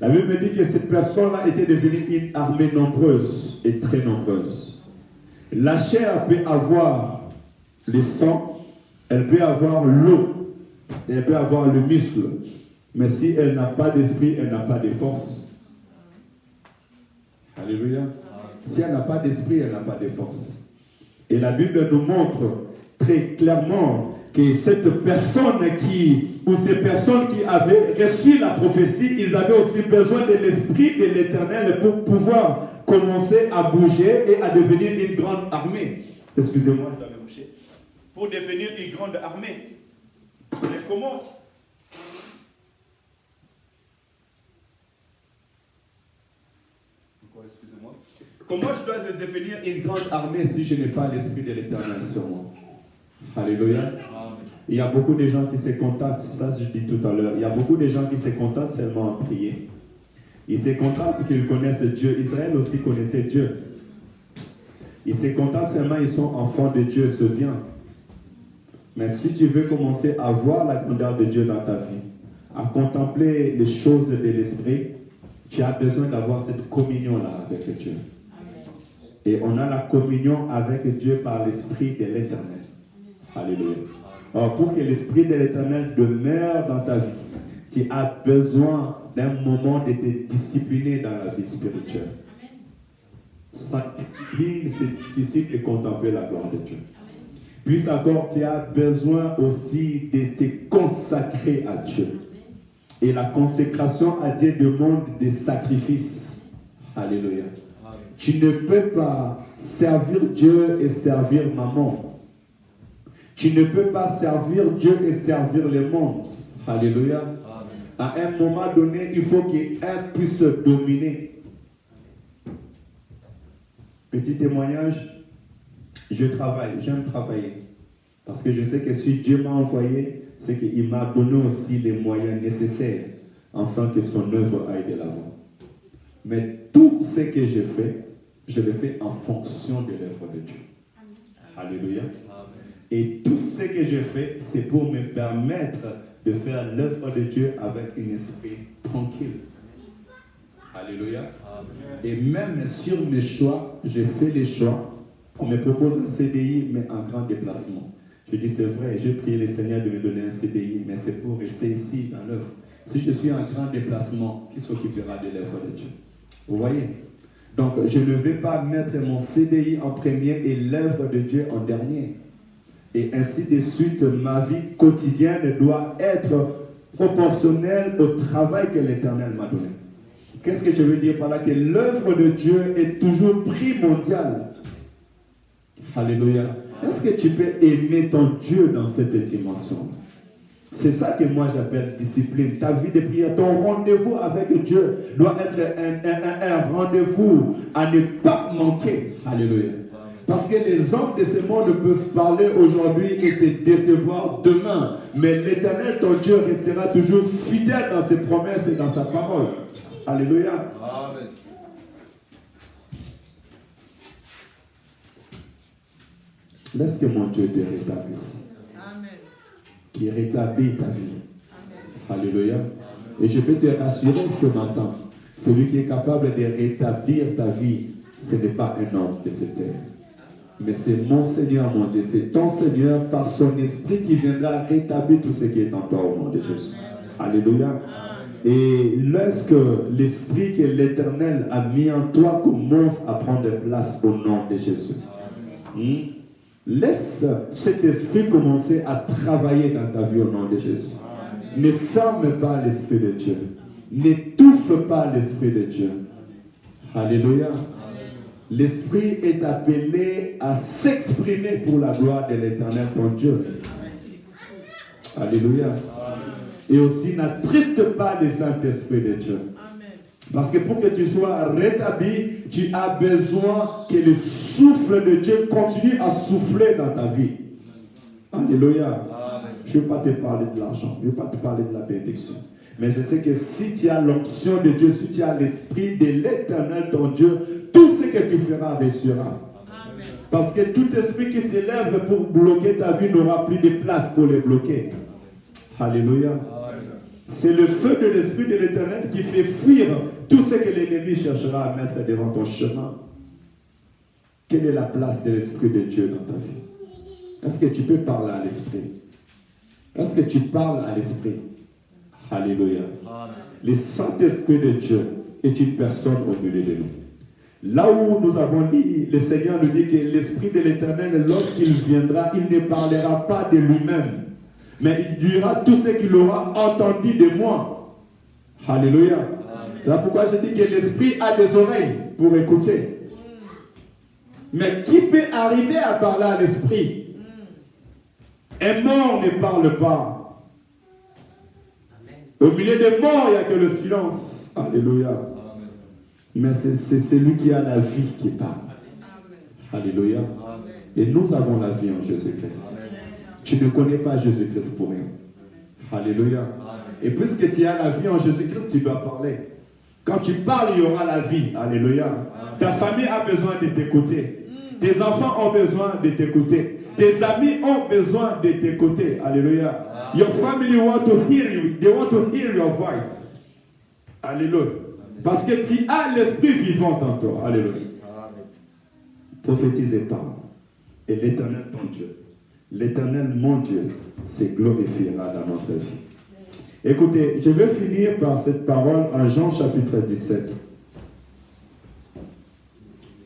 La Bible me dit que cette personne-là était devenue une armée nombreuse et très nombreuse. La chair peut avoir le sang, elle peut avoir l'eau, elle peut avoir le muscle. Mais si elle n'a pas d'esprit, elle n'a pas de force. Alléluia. Si elle n'a pas d'esprit, elle n'a pas de force. Et la Bible nous montre très clairement que cette personne ou ces personnes qui avaient reçu la prophétie, ils avaient aussi besoin de l'Esprit de l'Éternel pour pouvoir commencer à bouger et à devenir une grande armée. Excusez-moi, je dois me boucher. Pour devenir une grande armée. Mais comment? Excusez-moi. Comment je dois devenir une grande armée si je n'ai pas l'Esprit de l'Éternel sur moi? Alléluia. Amen. Il y a beaucoup de gens qui se contactent, ça je dis tout à l'heure, il y a beaucoup de gens qui se contactent seulement en prier. Ils se contactent qu'ils connaissent Dieu. Israël aussi connaissait Dieu. Ils se contactent seulement, ils sont enfants de Dieu, c'est bien. Mais si tu veux commencer à voir la grandeur de Dieu dans ta vie, à contempler les choses de l'Esprit, tu as besoin d'avoir cette communion-là avec Dieu. Et on a la communion avec Dieu par l'Esprit de l'Éternel. Alléluia. Alors, pour que l'Esprit de l'Éternel demeure dans ta vie, tu as besoin d'un moment de te discipliner dans la vie spirituelle. Sans discipline, c'est difficile de contempler la gloire de Dieu. Puis encore, tu as besoin aussi de te consacrer à Dieu. Et la consécration à Dieu demande des sacrifices. Alléluia. Tu ne peux pas servir Dieu et servir maman. Tu ne peux pas servir Dieu et servir le monde. Alléluia. Amen. À un moment donné, il faut qu'un puisse dominer. Petit témoignage, je travaille, j'aime travailler. Parce que je sais que si Dieu m'a envoyé, c'est qu'il m'a donné aussi les moyens nécessaires afin que son œuvre aille de l'avant. Mais tout ce que je le fais en fonction de l'œuvre de Dieu. Alléluia. Et tout ce que je fais, c'est pour me permettre de faire l'œuvre de Dieu avec un esprit tranquille. Alléluia. Amen. Et même sur mes choix, je fais les choix. On me propose un CDI, mais en grand déplacement. Je dis, c'est vrai, j'ai prié le Seigneur de me donner un CDI, mais c'est pour rester ici dans l'œuvre. Si je suis en grand déplacement, qui s'occupera de l'œuvre de Dieu? Vous voyez? Donc, je ne vais pas mettre mon CDI en premier et l'œuvre de Dieu en dernier. Et ainsi de suite, ma vie quotidienne doit être proportionnelle au travail que l'Éternel m'a donné. Qu'est-ce que je veux dire par là? Que l'œuvre de Dieu est toujours primordiale. Alléluia. Est-ce que tu peux aimer ton Dieu dans cette dimension? C'est ça que moi j'appelle discipline. Ta vie de prière, ton rendez-vous avec Dieu doit être un rendez-vous à ne pas manquer. Alléluia. Parce que les hommes de ce monde peuvent parler aujourd'hui et te décevoir demain. Mais l'Éternel, ton Dieu, restera toujours fidèle dans ses promesses et dans sa parole. Alléluia. Amen. Laisse que mon Dieu te rétablisse. Amen. Qui rétablit ta vie. Amen. Alléluia. Et je peux te rassurer ce matin, celui qui est capable de rétablir ta vie, ce n'est pas un homme de cette terre. Mais c'est mon Seigneur, mon Dieu. C'est ton Seigneur par son esprit qui viendra rétablir tout ce qui est en toi au nom de Jésus. Alléluia. Et lorsque l'esprit que l'Éternel a mis en toi commence à prendre place au nom de Jésus. Laisse cet esprit commencer à travailler dans ta vie au nom de Jésus. Ne ferme pas l'esprit de Dieu. N'étouffe pas l'esprit de Dieu. Alléluia. L'esprit est appelé à s'exprimer pour la gloire de l'Éternel ton Dieu. Alléluia. Et aussi n'attriste pas le Saint-Esprit de Dieu. Parce que pour que tu sois rétabli, tu as besoin que le souffle de Dieu continue à souffler dans ta vie. Alléluia. Je ne vais pas te parler de l'argent, je ne vais pas te parler de la bénédiction. Mais je sais que si tu as l'onction de Dieu, si tu as l'esprit de l'Éternel ton Dieu, tout ce que tu feras réussira. Parce que tout esprit qui s'élève pour bloquer ta vie n'aura plus de place pour les bloquer. Alléluia. C'est le feu de l'esprit de l'Éternel qui fait fuir tout ce que l'ennemi cherchera à mettre devant ton chemin. Quelle est la place de l'esprit de Dieu dans ta vie? Est-ce que tu peux parler à l'esprit? Est-ce que tu parles à l'esprit? Alléluia. Le Saint-Esprit de Dieu est une personne au milieu de nous. Là où nous avons dit, le Seigneur nous dit que l'Esprit de l'Éternel, lorsqu'il viendra, il ne parlera pas de lui-même, mais il dira tout ce qu'il aura entendu de moi. Alléluia. C'est pourquoi je dis que l'Esprit a des oreilles pour écouter. Mais qui peut arriver à parler à l'Esprit? Un mort ne parle pas. Au milieu des morts, il n'y a que le silence. Alléluia. Mais c'est celui qui a la vie qui parle. Alléluia. Et nous avons la vie en Jésus-Christ. Tu ne connais pas Jésus-Christ pour rien. Alléluia. Et puisque tu as la vie en Jésus-Christ, tu dois parler. Quand tu parles, il y aura la vie. Alléluia. Ta famille a besoin de t'écouter. Tes enfants ont besoin de t'écouter. Tes amis ont besoin de t'écouter. Alléluia. Your family want to hear you. They want to hear your voice. Alléluia. Parce que tu as l'esprit vivant en toi. Alléluia. Prophétise et parle. Et l'Éternel, ton Dieu, l'Éternel, mon Dieu, se glorifiera dans notre vie. Écoutez, je vais finir par cette parole en Jean chapitre 17.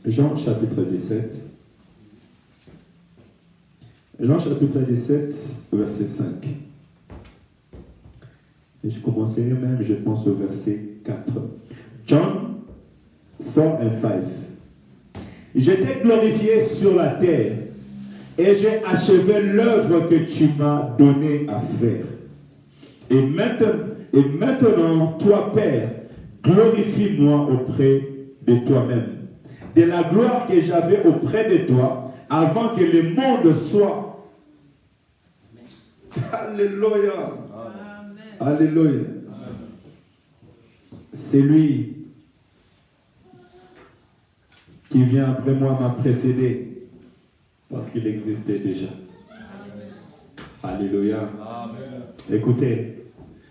Jean chapitre 17. Jean chapitre 17, verset 5. Et je commencerai même, je pense, au verset 4. John 4 et 5. Je t'ai glorifié sur la terre et j'ai achevé l'œuvre que tu m'as donné à faire. Et maintenant, toi, Père, glorifie-moi auprès de toi-même, de la gloire que j'avais auprès de toi avant que le monde soit. Alléluia. Alléluia. C'est lui qui vient après moi m'a précédé parce qu'il existait déjà. Alléluia. Écoutez,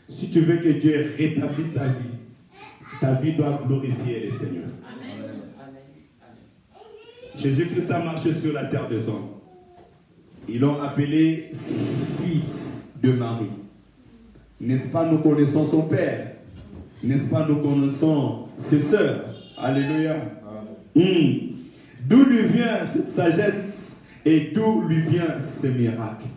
si tu veux que Dieu rétablisse ta vie doit glorifier le Seigneur. Jésus-Christ a marché sur la terre des hommes. Ils l'ont appelé fils de Marie. N'est-ce pas, nous connaissons son père? N'est-ce pas, nous connaissons ses sœurs? Alléluia. D'où lui vient cette sagesse et d'où lui vient ce miracle?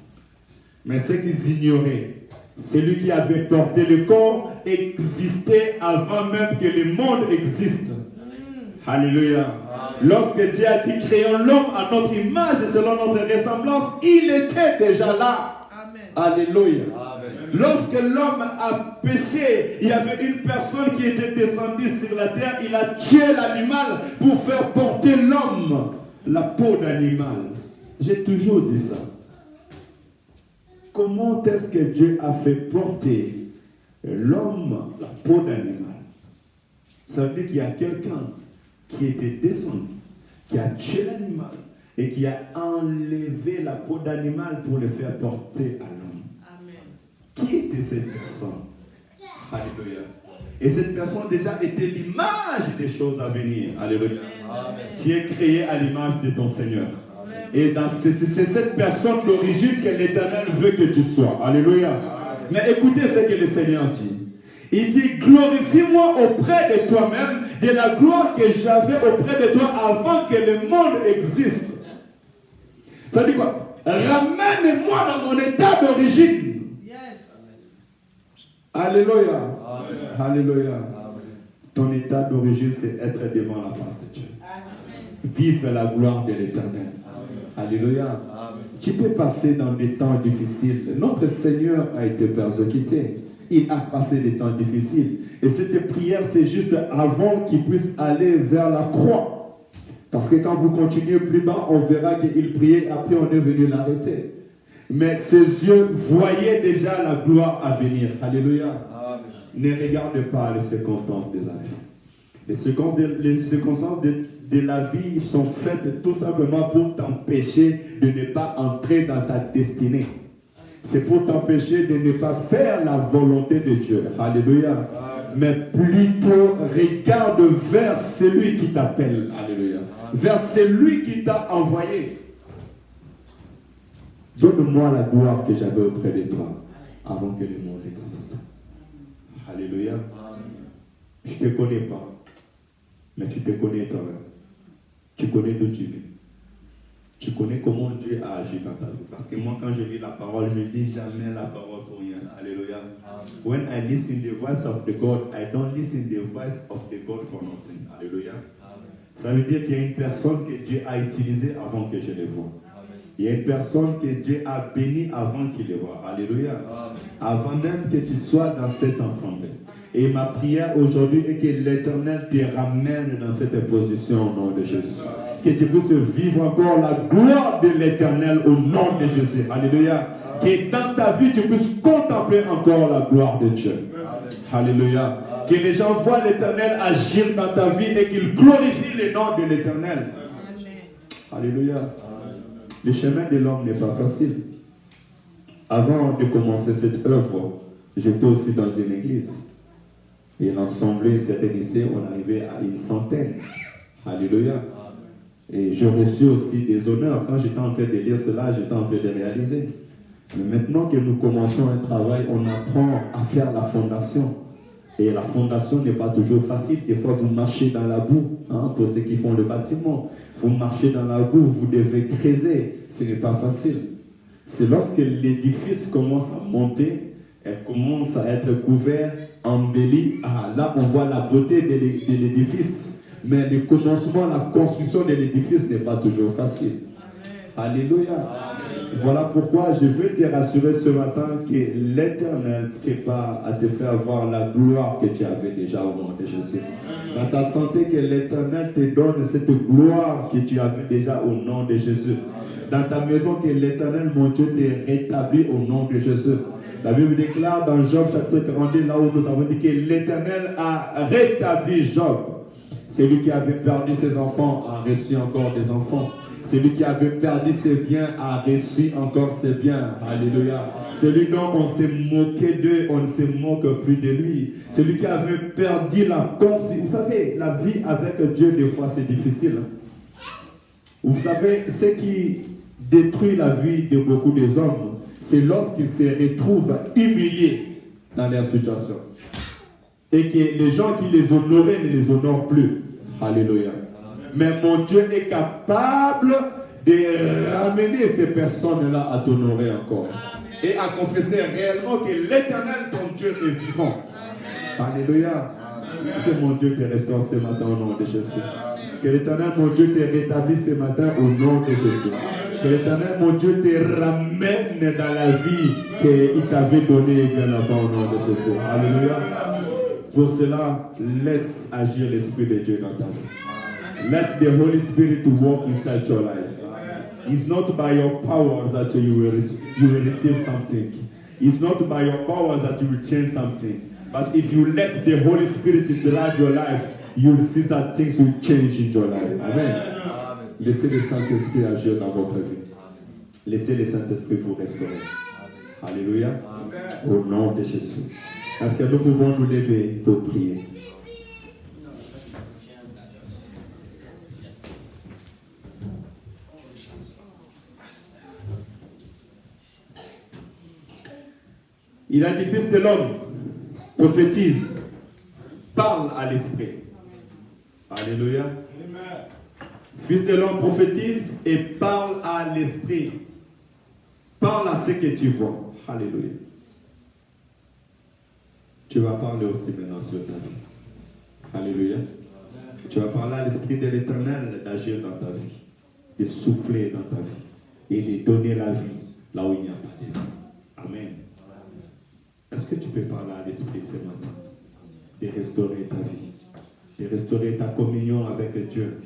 Mais ce qu'ils ignoraient, celui qui avait porté le corps existait avant même que le monde existe. Alléluia. Lorsque Dieu a dit créons l'homme à notre image et selon notre ressemblance, il était déjà là. Alléluia. Lorsque l'homme a péché, il y avait une personne qui était descendue sur la terre, il a tué l'animal pour faire porter l'homme la peau d'animal. J'ai toujours dit ça. Comment est-ce que Dieu a fait porter l'homme la peau d'animal? Ça veut dire qu'il y a quelqu'un qui était descendu, qui a tué l'animal et qui a enlevé la peau d'animal pour le faire porter à l'homme. Qui était cette personne? Alléluia. Et cette personne déjà était l'image des choses à venir. Alléluia. Tu es créé à l'image de ton Seigneur. Et c'est cette personne d'origine que l'Éternel veut que tu sois. Alléluia. Mais écoutez ce que le Seigneur dit. Il dit, glorifie-moi auprès de toi-même de la gloire que j'avais auprès de toi avant que le monde existe. Ça dit quoi? Ramène-moi dans mon état d'origine. Alléluia. Alléluia. Ton état d'origine, c'est être devant la face de Dieu. Vivre la gloire de l'Éternel. Alléluia. Tu peux passer dans des temps difficiles. Notre Seigneur a été persécuté. Il a passé des temps difficiles. Et cette prière, c'est juste avant qu'il puisse aller vers la croix. Parce que quand vous continuez plus bas, on verra qu'il priait, après on est venu l'arrêter. Mais ses yeux voyaient déjà la gloire à venir. Alléluia. Amen. Ne regarde pas les circonstances de la vie. Les circonstances de la vie sont faites tout simplement pour t'empêcher de ne pas entrer dans ta destinée. C'est pour t'empêcher de ne pas faire la volonté de Dieu. Alléluia. Amen. Mais plutôt regarde vers celui qui t'appelle. Alléluia. Amen. Vers celui qui t'a envoyé. Donne-moi la gloire que j'avais auprès de toi avant que le monde existe. Alléluia. Je ne te connais pas, mais tu te connais toi-même. Tu connais d'où tu viens. Tu connais comment Dieu a agi dans ta vie. Parce que moi, quand je lis la parole, je ne dis jamais la parole pour rien. Alléluia. When I listen the voice of the God, I don't listen the voice of the God for nothing. Alléluia. Ça veut dire qu'il y a une personne que Dieu a utilisée avant que je le voie. Il y a une personne que Dieu a bénie avant qu'il le voie. Alléluia. Avant même que tu sois dans cet ensemble. Et ma prière aujourd'hui est que l'Éternel te ramène dans cette position au nom de Jésus. Que tu puisses vivre encore la gloire de l'Éternel au nom de Jésus. Alléluia. Que dans ta vie, tu puisses contempler encore la gloire de Dieu. Alléluia. Que les gens voient l'Éternel agir dans ta vie et qu'ils glorifient le nom de l'Éternel. Alléluia. Le chemin de l'homme n'est pas facile. Avant de commencer cette œuvre, j'étais aussi dans une église. Et l'assemblée s'est réunissée, on arrivait à une centaine. Alléluia. Et j'ai reçu aussi des honneurs. Quand j'étais en train de lire cela, j'étais en train de réaliser. Mais maintenant que nous commençons un travail, on apprend à faire la fondation. Et la fondation n'est pas toujours facile. Des fois, vous marchez dans la boue, pour ceux qui font le bâtiment. Vous marchez dans la boue, vous devez creuser. Ce n'est pas facile. C'est lorsque l'édifice commence à monter, elle commence à être couvert, embelli. Là, on voit la beauté de l'édifice. Mais le commencement, la construction de l'édifice n'est pas toujours facile. Amen. Alléluia. Amen. Voilà pourquoi je veux te rassurer ce matin que l'Éternel prépare à te faire voir la gloire que tu avais déjà au nom de Jésus. Dans ta santé, que l'Éternel te donne cette gloire que tu avais déjà au nom de Jésus. Dans ta maison, que l'Éternel, mon Dieu, te rétablit au nom de Jésus. La Bible déclare dans Job chapitre 42, là où nous avons dit que l'Éternel a rétabli Job. Celui qui avait perdu ses enfants a reçu encore des enfants. Celui qui avait perdu ses biens a reçu encore ses biens. Alléluia. Celui dont on s'est moqué d'eux, on ne se moque plus de lui. Celui qui avait perdu la conscience. Vous savez, la vie avec Dieu, des fois, c'est difficile. Vous savez, ce qui détruit la vie de beaucoup des hommes, c'est lorsqu'ils se retrouvent humiliés dans leur situation. Et que les gens qui les honoraient ne les honorent plus. Alléluia. Mais mon Dieu est capable de ramener ces personnes-là à t'honorer encore. Et à confesser réellement que l'Éternel, ton Dieu, est vivant. Alléluia. Que mon Dieu te restaure ce matin au nom de Jésus. Que l'Éternel, mon Dieu, te rétablisse ce matin au nom de Jésus. Que l'Éternel, mon Dieu, te ramène dans la vie qu'il t'avait donnée bien avant au nom de Jésus. Alléluia. Pour cela, laisse agir l'Esprit de Dieu dans ta vie. Let the Holy Spirit to walk inside your life. It's not by your powers that you will receive something. It's not by your powers that you will change something. But if you let the Holy Spirit drive your life, you will see that things will change in your life. Amen. Laissez le Saint-Esprit agir dans votre vie. Laissez le Saint-Esprit vous restaurer. Alléluia. Au nom de Jésus. Est-ce que nous pouvons nous lever pour prier? Il a dit, fils de l'homme, prophétise, parle à l'esprit. Alléluia. Fils de l'homme, prophétise et parle à l'esprit. Parle à ce que tu vois. Alléluia. Tu vas parler aussi maintenant sur ta vie. Alléluia. Tu vas parler à l'esprit de l'Éternel d'agir dans ta vie, de souffler dans ta vie et de donner la vie là où il n'y a pas de vie. Amen. Est-ce que tu peux parler à l'esprit ce matin? De restaurer ta vie, de restaurer ta communion avec Dieu,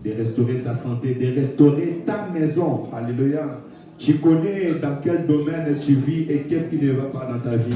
de restaurer ta santé, de restaurer ta maison. Alléluia. Tu connais dans quel domaine tu vis et qu'est-ce qui ne va pas dans ta vie.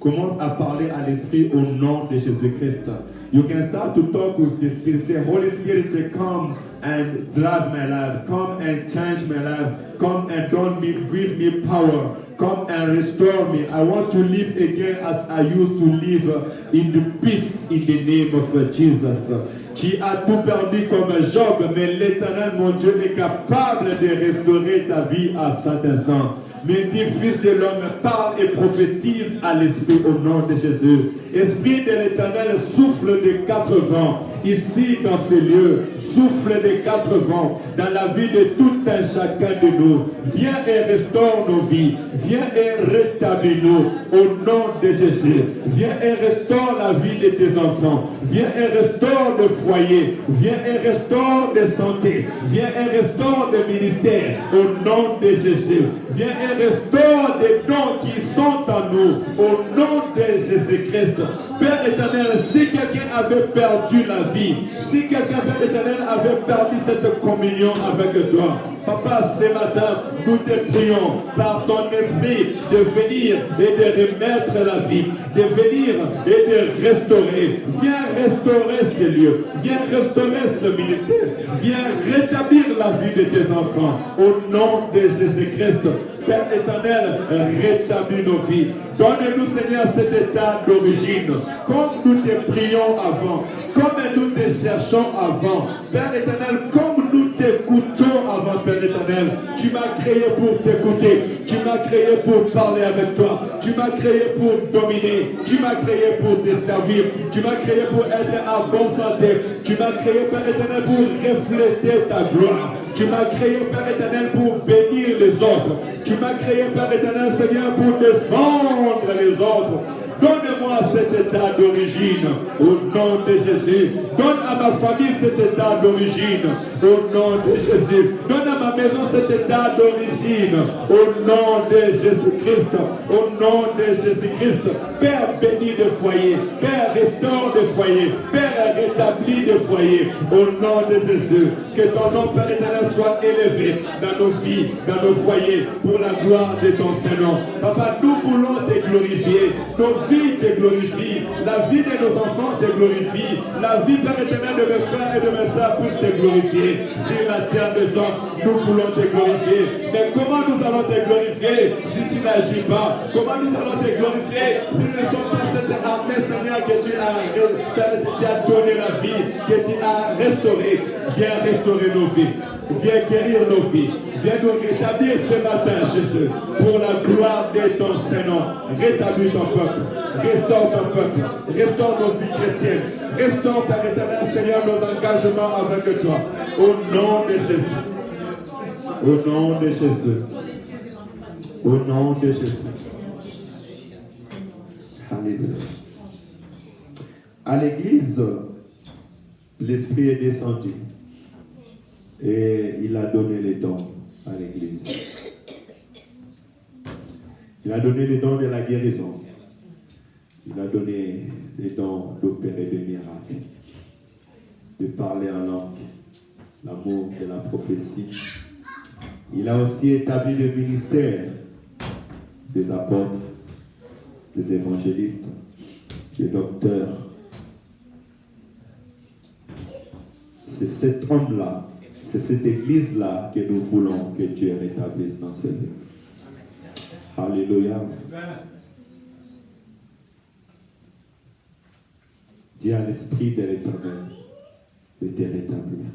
Commence à parler à l'esprit au nom de Jésus-Christ. You can start to talk with the Spirit. Say, Holy Spirit, come and drive my life. Come and change my life. Come and give me power. Come and restore me. I want to live again as I used to live in the peace in the name of Jesus. Tu as tout perdu comme Job, mais l'Éternel, mon Dieu, est capable de restaurer ta vie à cet instant. Mais dis, fils de l'homme, parle et prophétise à l'Esprit au nom de Jésus. Esprit de l'Éternel, souffle de 4 vents ici dans ce lieu. Souffle de 4 vents dans la vie de tout un chacun de nous. Viens et restaure nos vies. Viens et rétablis-nous au nom de Jésus. Viens et restaure la vie de tes enfants. Viens et restaure le foyer. Viens et restaure la santé. Viens et restaure le ministère au nom de Jésus. Viens et restaure les dons qui sont en nous au nom de Jésus-Christ. Père éternel, si quelqu'un avait perdu la vie, si quelqu'un, Père éternel, avait perdu cette communion avec toi, Papa, ce matin, nous te prions par ton esprit de venir et de remettre la vie, de venir et de restaurer. Viens restaurer ces lieux, viens restaurer ce ministère, viens rétablir la vie de tes enfants au nom de Jésus-Christ. Père éternel, rétablis nos vies. Donne-nous, Seigneur, cet état d'origine, comme nous te prions avant, comme nous te cherchons avant. Père éternel, comme nous t'écoutons avant, Père éternel. Tu m'as créé pour t'écouter. Tu m'as créé pour parler avec toi. Tu m'as créé pour dominer. Tu m'as créé pour te servir. Tu m'as créé pour être en bonne santé. Tu m'as créé, Père éternel, pour refléter ta gloire. Tu m'as créé, Père éternel, pour bénir les autres. Tu m'as créé, Père éternel, Seigneur, pour défendre les autres. Donne-moi cet état d'origine au nom de Jésus. Donne à ma famille cet état d'origine au nom de Jésus. Donne à ma maison cet état d'origine au nom de Jésus-Christ. Au nom de Jésus-Christ. Père, bénis le foyer. Père, restaure le foyer. Père, rétablis le foyer au nom de Jésus. Que ton nom, Père éternel, soit élevé dans nos vies, dans nos foyers, pour la gloire de ton Saint-Nom. Papa, nous voulons te glorifier. Nos vies te glorifient. La vie de nos enfants te glorifie. La vie, Père éternel, de mes frères et de mes sœurs puisse te glorifier. Sur la terre des hommes, nous voulons te glorifier. Mais comment nous allons te glorifier si tu n'agis pas? Comment nous allons te glorifier si nous ne sommes pas cette armée, Seigneur, que tu as donné la vie, que tu as restauré? Viens restaurer nos vies. Viens guérir nos vies. Viens nous rétablir ce matin, Jésus, pour la gloire de ton Saint-Nom. Rétablis ton peuple. Restaure ton peuple. Restaure nos vies chrétiennes. Restaure, Père éternel, Seigneur, nos engagements avec toi. Au nom de Jésus. Au nom de Jésus. Au nom de Jésus. Alléluia. À l'église, l'Esprit est descendu et il a donné les dons à l'église. Il a donné les dons de la guérison. Il a donné les dons d'opérer des miracles, de parler en langue, l'amour de la prophétie. Il a aussi établi le ministère des apôtres, des évangélistes, des docteurs. C'est cet homme-là, c'est cette église-là que nous voulons que Dieu rétablisse dans ce lieu. Alléluia. Dis à l'Esprit de l'Éternel de te rétablir.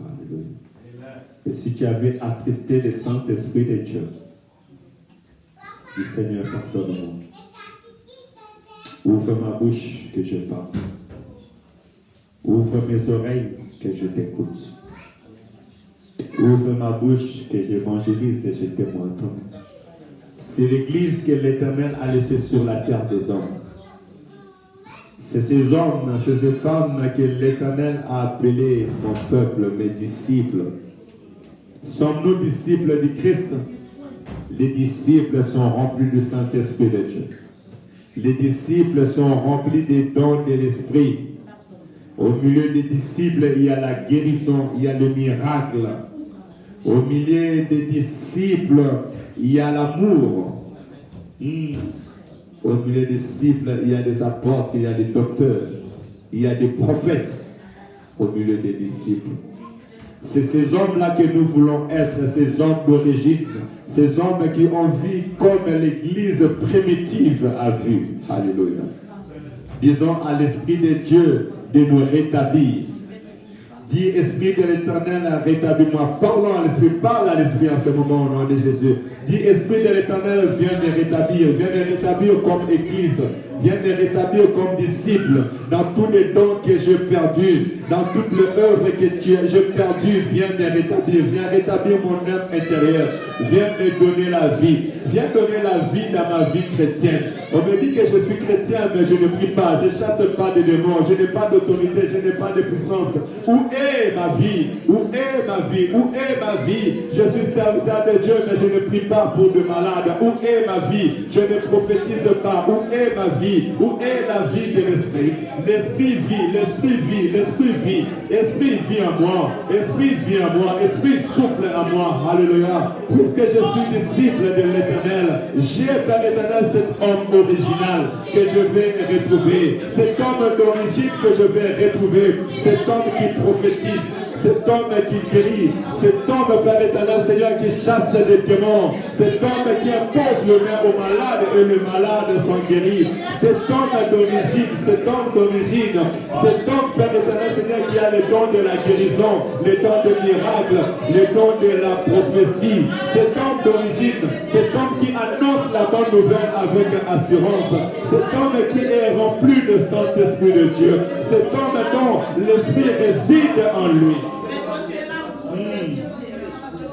Alléluia. Et si tu avais attristé le Saint-Esprit de Dieu, dis Seigneur, pardonne-moi. Ouvre ma bouche que je parle. Ouvre mes oreilles que je t'écoute. Ouvre ma bouche que j'évangélise et je témoigne. C'est l'église que l'Éternel a laissée sur la terre des hommes. C'est ces hommes, ces femmes que l'Éternel a appelés mon peuple, mes disciples. Sommes-nous disciples du Christ? Les disciples sont remplis du Saint-Esprit de Dieu. Les disciples sont remplis des dons de l'Esprit. Au milieu des disciples, il y a la guérison, il y a le miracle. Au milieu des disciples, il y a l'amour. Au milieu des disciples, il y a des apôtres, il y a des docteurs, il y a des prophètes. Au milieu des disciples. C'est ces hommes-là que nous voulons être, ces hommes d'origine, ces hommes qui ont vécu comme l'Église primitive a vu. Alléluia. Disons à l'Esprit de Dieu de nous rétablir. Dis, Esprit de l'Éternel, rétablis-moi. Parlons à l'Esprit, parle à l'Esprit en ce moment au nom de Jésus. Dis, Esprit de l'Éternel, viens me rétablir comme Église. Viens me rétablir comme disciple dans tous les dons que j'ai perdus, dans toute l'œuvre que j'ai perdue. Viens me rétablir, viens rétablir mon âme intérieure. Viens me donner la vie. Viens donner la vie dans ma vie chrétienne. On me dit que je suis chrétien, mais je ne prie pas, je ne chasse pas de démons, je n'ai pas d'autorité, je n'ai pas de puissance. Où est ma vie? Où est ma vie? Où est ma vie? Je suis serviteur de Dieu, mais je ne prie pas pour de malades. Où est ma vie? Je ne prophétise pas. Où est ma vie? Où est la vie de l'Esprit? L'Esprit vit, l'Esprit vit, l'Esprit vit. Esprit vit en moi, Esprit vit en moi, Esprit souffle en moi. Alléluia. Puisque je suis disciple de l'Éternel, j'ai par l'Éternel cet homme original que je vais retrouver. Cet homme d'origine que je vais retrouver. Cet homme qui prophétise. Cet homme qui guérit, cet homme, Père éternel, Seigneur, qui chasse des démons, cet homme qui impose le main aux malades et les malades sont guéris, cet homme d'origine, cet homme, Père éternel, Seigneur, qui a les dons de la guérison, les dons de miracle, les dons de la prophétie, cet homme d'origine, cet homme qui annonce la bonne nouvelle avec assurance, cet homme qui est rempli de Saint-Esprit de Dieu, cet homme dont l'Esprit réside en lui.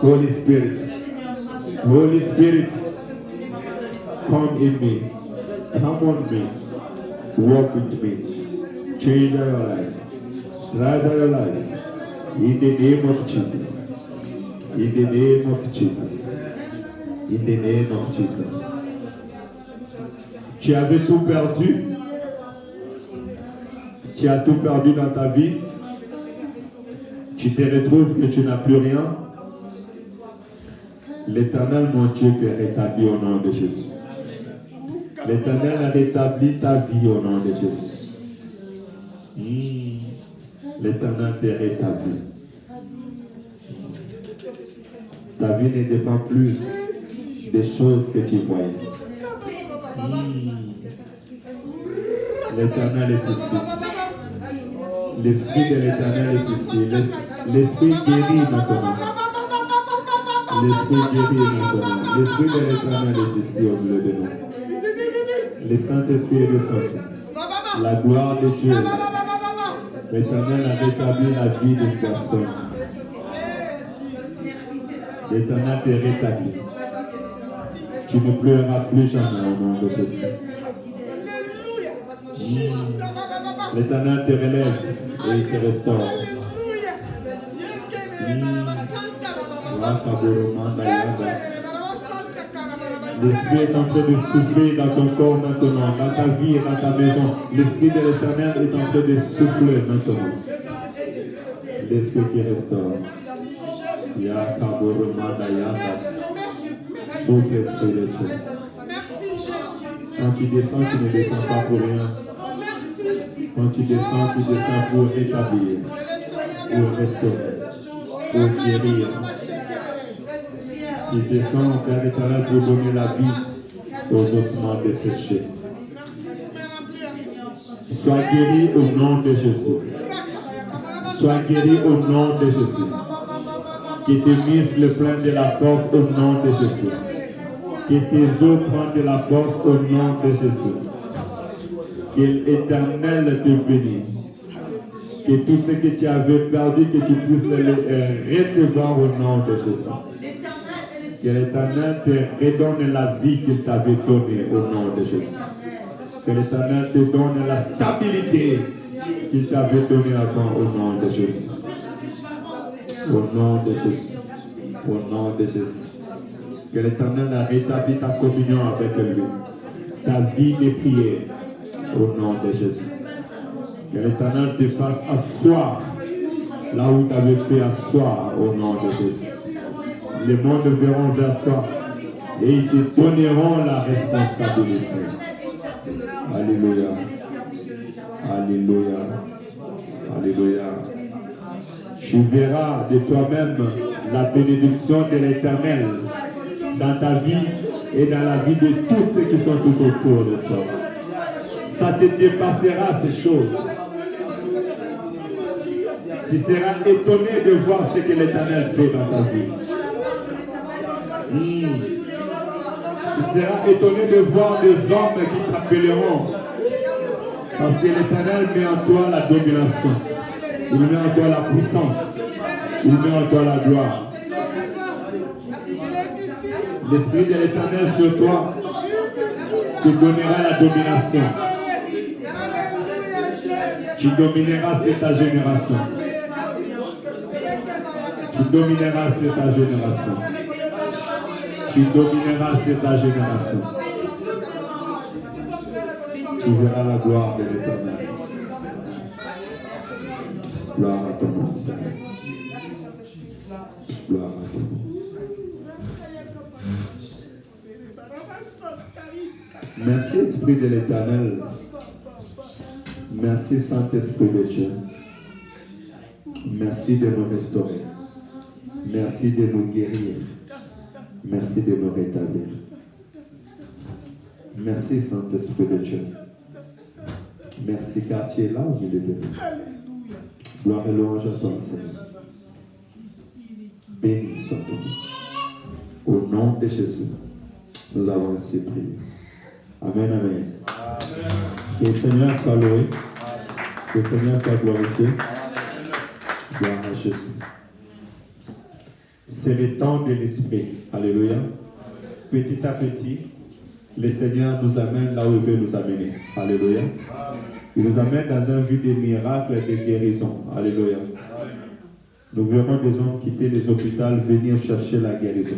Holy Spirit, Holy Spirit, come in me, come on me, walk with me, change your life, drive your life, in the name of Jesus, in the name of Jesus, in the name of Jesus. Tu avais tout perdu, tu as tout perdu dans ta vie, tu te retrouves que tu n'as plus rien. L'Éternel, mon Dieu, te rétablit au nom de Jésus. L'Éternel a rétabli ta vie au nom de Jésus. L'Éternel te rétablit. Ta vie ne dépend plus des choses que tu voyais. L'Éternel est ici. L'Esprit de l'Éternel est ici. L'Esprit guérit maintenant. L'Esprit guérit maintenant. L'Esprit de l'Éternel est ici au milieu de nous. Le Saint-Esprit est descendu. La gloire de Dieu. L'Éternel a rétabli la vie d'une personne. L'Éternel te rétablit. Tu ne pleureras plus jamais au nom de Jésus. L'Éternel te relève et il te restaure. L'Esprit est en train de souffler dans ton corps maintenant, dans ta vie et dans ta maison. L'Esprit de l'Éternel est en train de souffler maintenant. L'Esprit qui restaure. Souffle Esprit de Dieu. Quand tu descends, tu ne descends pas pour rien. Quand tu descends pour rétablir, pour restaurer, pour guérir. Tu descends vers l'Éternel pour donner la vie aux ossements desséchés. Sois guéri au nom de Jésus. Sois guéri au nom de Jésus. Que tes muscles prennent de la force au nom de Jésus. Que tes os prennent de la force au nom de Jésus. Que l'Éternel te bénisse. Que tout ce que tu avais perdu, que tu puisses le recevoir au nom de Jésus. Que l'Éternel te redonne la vie qu'il t'avait donnée au nom de Jésus. Que l'Éternel te donne la stabilité qu'il t'avait donnée avant au nom de Jésus. Au nom de Jésus. Au nom de Jésus. Que l'Éternel a rétabli ta communion avec lui. Ta vie de prière. Au nom de Jésus. Que l'Éternel te fasse asseoir là où tu avais fait asseoir au nom de Jésus. Les mondes verront vers toi et ils te donneront la responsabilité. Alléluia. Alléluia. Alléluia. Tu verras de toi-même la bénédiction de l'Éternel dans ta vie et dans la vie de tous ceux qui sont tout autour de toi. Ça te dépassera ces choses. Tu seras étonné de voir ce que l'Éternel fait dans ta vie. Tu seras étonné de voir des hommes qui t'appelleront. Parce que l'Éternel met en toi la domination. Il met en toi la puissance. Il met en toi la gloire. L'Esprit de l'Éternel sur toi te donnera la domination. Tu domineras sur ta génération. Tu domineras sur ta génération. Tu domineras sur ta génération. Tu verras la gloire de l'Éternel. Gloire à ton nom, Seigneur. Gloire à ton nom. Merci, Esprit de l'Éternel. Merci, Saint-Esprit de Dieu. Merci de nous restaurer. Merci de nous guérir. Merci de nous rétablir. Merci, Saint-Esprit de Dieu. Merci car tu es là au milieu de nous. Gloire et louange à toi, Seigneur. Béni soit ton nom. Au nom de Jésus, nous avons ainsi prié. Amen, amen. Que le Seigneur soit loué. Que le Seigneur soit glorifié. Gloire à Jésus. C'est le temps de l'Esprit. Alléluia. Petit à petit, le Seigneur nous amène là où il veut nous amener. Alléluia. Il nous amène dans un vue de miracles et de guérison. Alléluia. Nous verrons des hommes quitter les hôpitaux, venir chercher la guérison.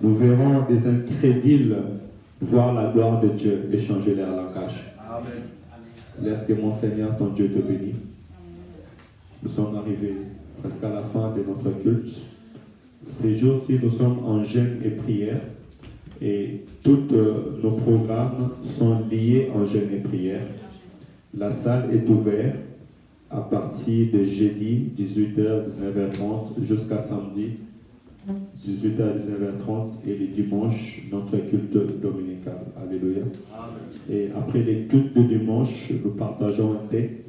Nous verrons des incrédules voir la gloire de Dieu et changer leur langage. Laisse que mon Seigneur, ton Dieu, te bénisse. Nous sommes arrivés presque à la fin de notre culte. Ces jours-ci, nous sommes en jeûne et prière. Et tous nos programmes sont liés en jeûne et prière. La salle est ouverte à partir de jeudi 18h, 19h30 jusqu'à samedi 18h, 19h30 et le dimanche, notre culte dominical. Alléluia. Et après les cultes de dimanche, nous partageons un thé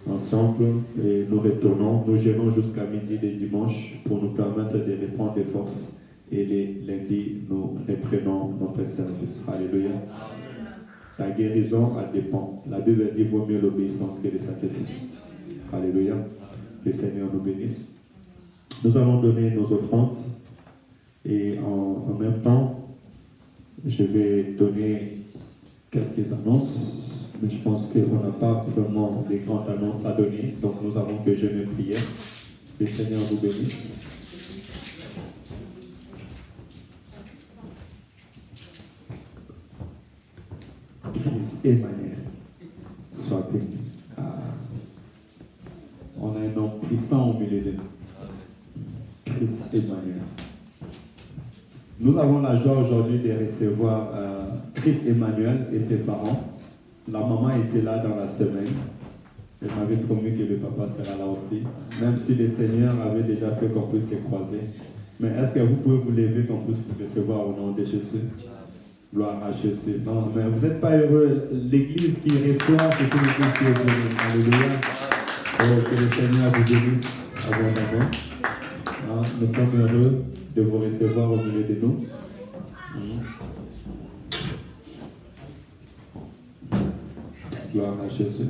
ensemble et nous retournons. Nous gérons jusqu'à midi les dimanches pour nous permettre de reprendre des forces. Et les lundis, nous reprenons notre service. Alléluia. La guérison, elle dépend. La Bible dit vaut mieux l'obéissance que le sacrifice. Alléluia. Que le Seigneur nous bénisse. Nous allons donner nos offrandes. Et en même temps, je vais donner quelques annonces. Mais je pense qu'on n'a pas vraiment des grandes annonces à donner. Donc nous avons que jeûner prière. Que le Seigneur vous bénisse. Fils Emmanuel, sois béni. On a un homme puissant au milieu de nous. Christ Emmanuel. Nous avons la joie aujourd'hui de recevoir Christ Emmanuel et ses parents. La maman était là dans la semaine. Elle m'avait promis que le papa sera là aussi. Même si le Seigneur avait déjà fait qu'on puisse se croiser. Mais est-ce que vous pouvez vous lever qu'on puisse vous recevoir au nom de Jésus? Gloire à Jésus. Non, mais vous n'êtes pas heureux. L'église qui reçoit, c'est une église qui est bénie. Alléluia. Oh, que le Seigneur vous bénisse abondamment. Nous sommes heureux de vous recevoir au milieu de nous. Gloire à Jésus.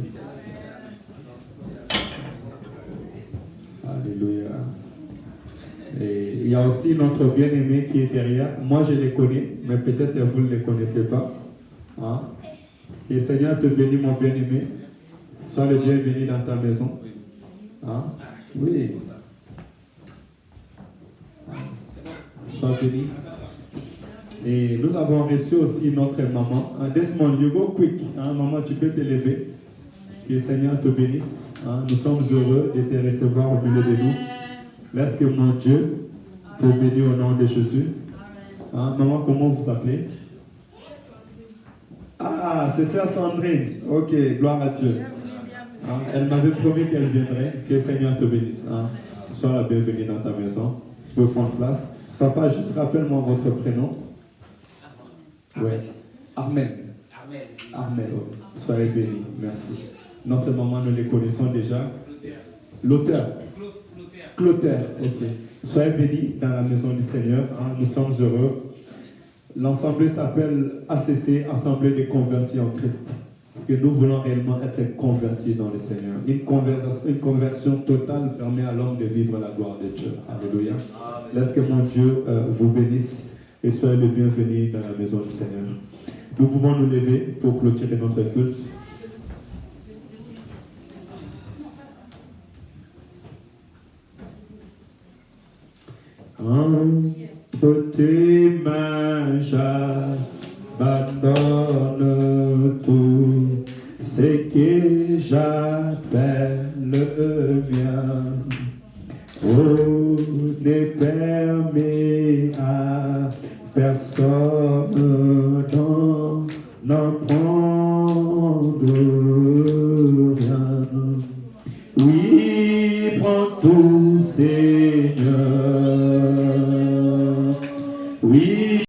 Alléluia. Et il y a aussi notre bien-aimé qui est derrière. Moi, je les connais, mais peut-être que vous ne les connaissez pas. Que le Seigneur te bénisse, mon bien-aimé. Sois le bienvenu dans ta maison. Oui. Sois béni. Et nous avons reçu aussi notre maman. Desmond, you go quick. Maman, tu peux te lever. Que le Seigneur te bénisse. Nous sommes heureux de te recevoir au milieu de nous. Laisse que mon Dieu te bénisse au nom de Jésus. Maman, comment vous appelez? Ah, c'est sœur Sandrine. Ok, gloire à Dieu. Elle m'avait promis qu'elle viendrait. Que le Seigneur te bénisse. Sois la bienvenue dans ta maison. Tu peux prendre place. Papa, juste rappelle-moi votre prénom. Oui. Armel. Armel. Soyez bénis. Merci. Notre maman, nous les connaissons déjà. L'auteur. Clotaire. Ok. Soyez bénis dans la maison du Seigneur. Nous sommes heureux. L'assemblée s'appelle ACC, Assemblée des convertis en Christ. Parce que nous voulons réellement être convertis dans le Seigneur. Une conversion totale permet à l'homme de vivre la gloire de Dieu. Alléluia. Laisse que mon Dieu vous bénisse et soyez le bienvenu dans la maison du Seigneur. Nous pouvons nous lever pour clôturer notre culte. Entre tes mains, j'abandonne tout ce que j'appelle le mien. Oh, ne permets à personne d'en prendre rien. Oui, prends tout, Seigneur. Oui.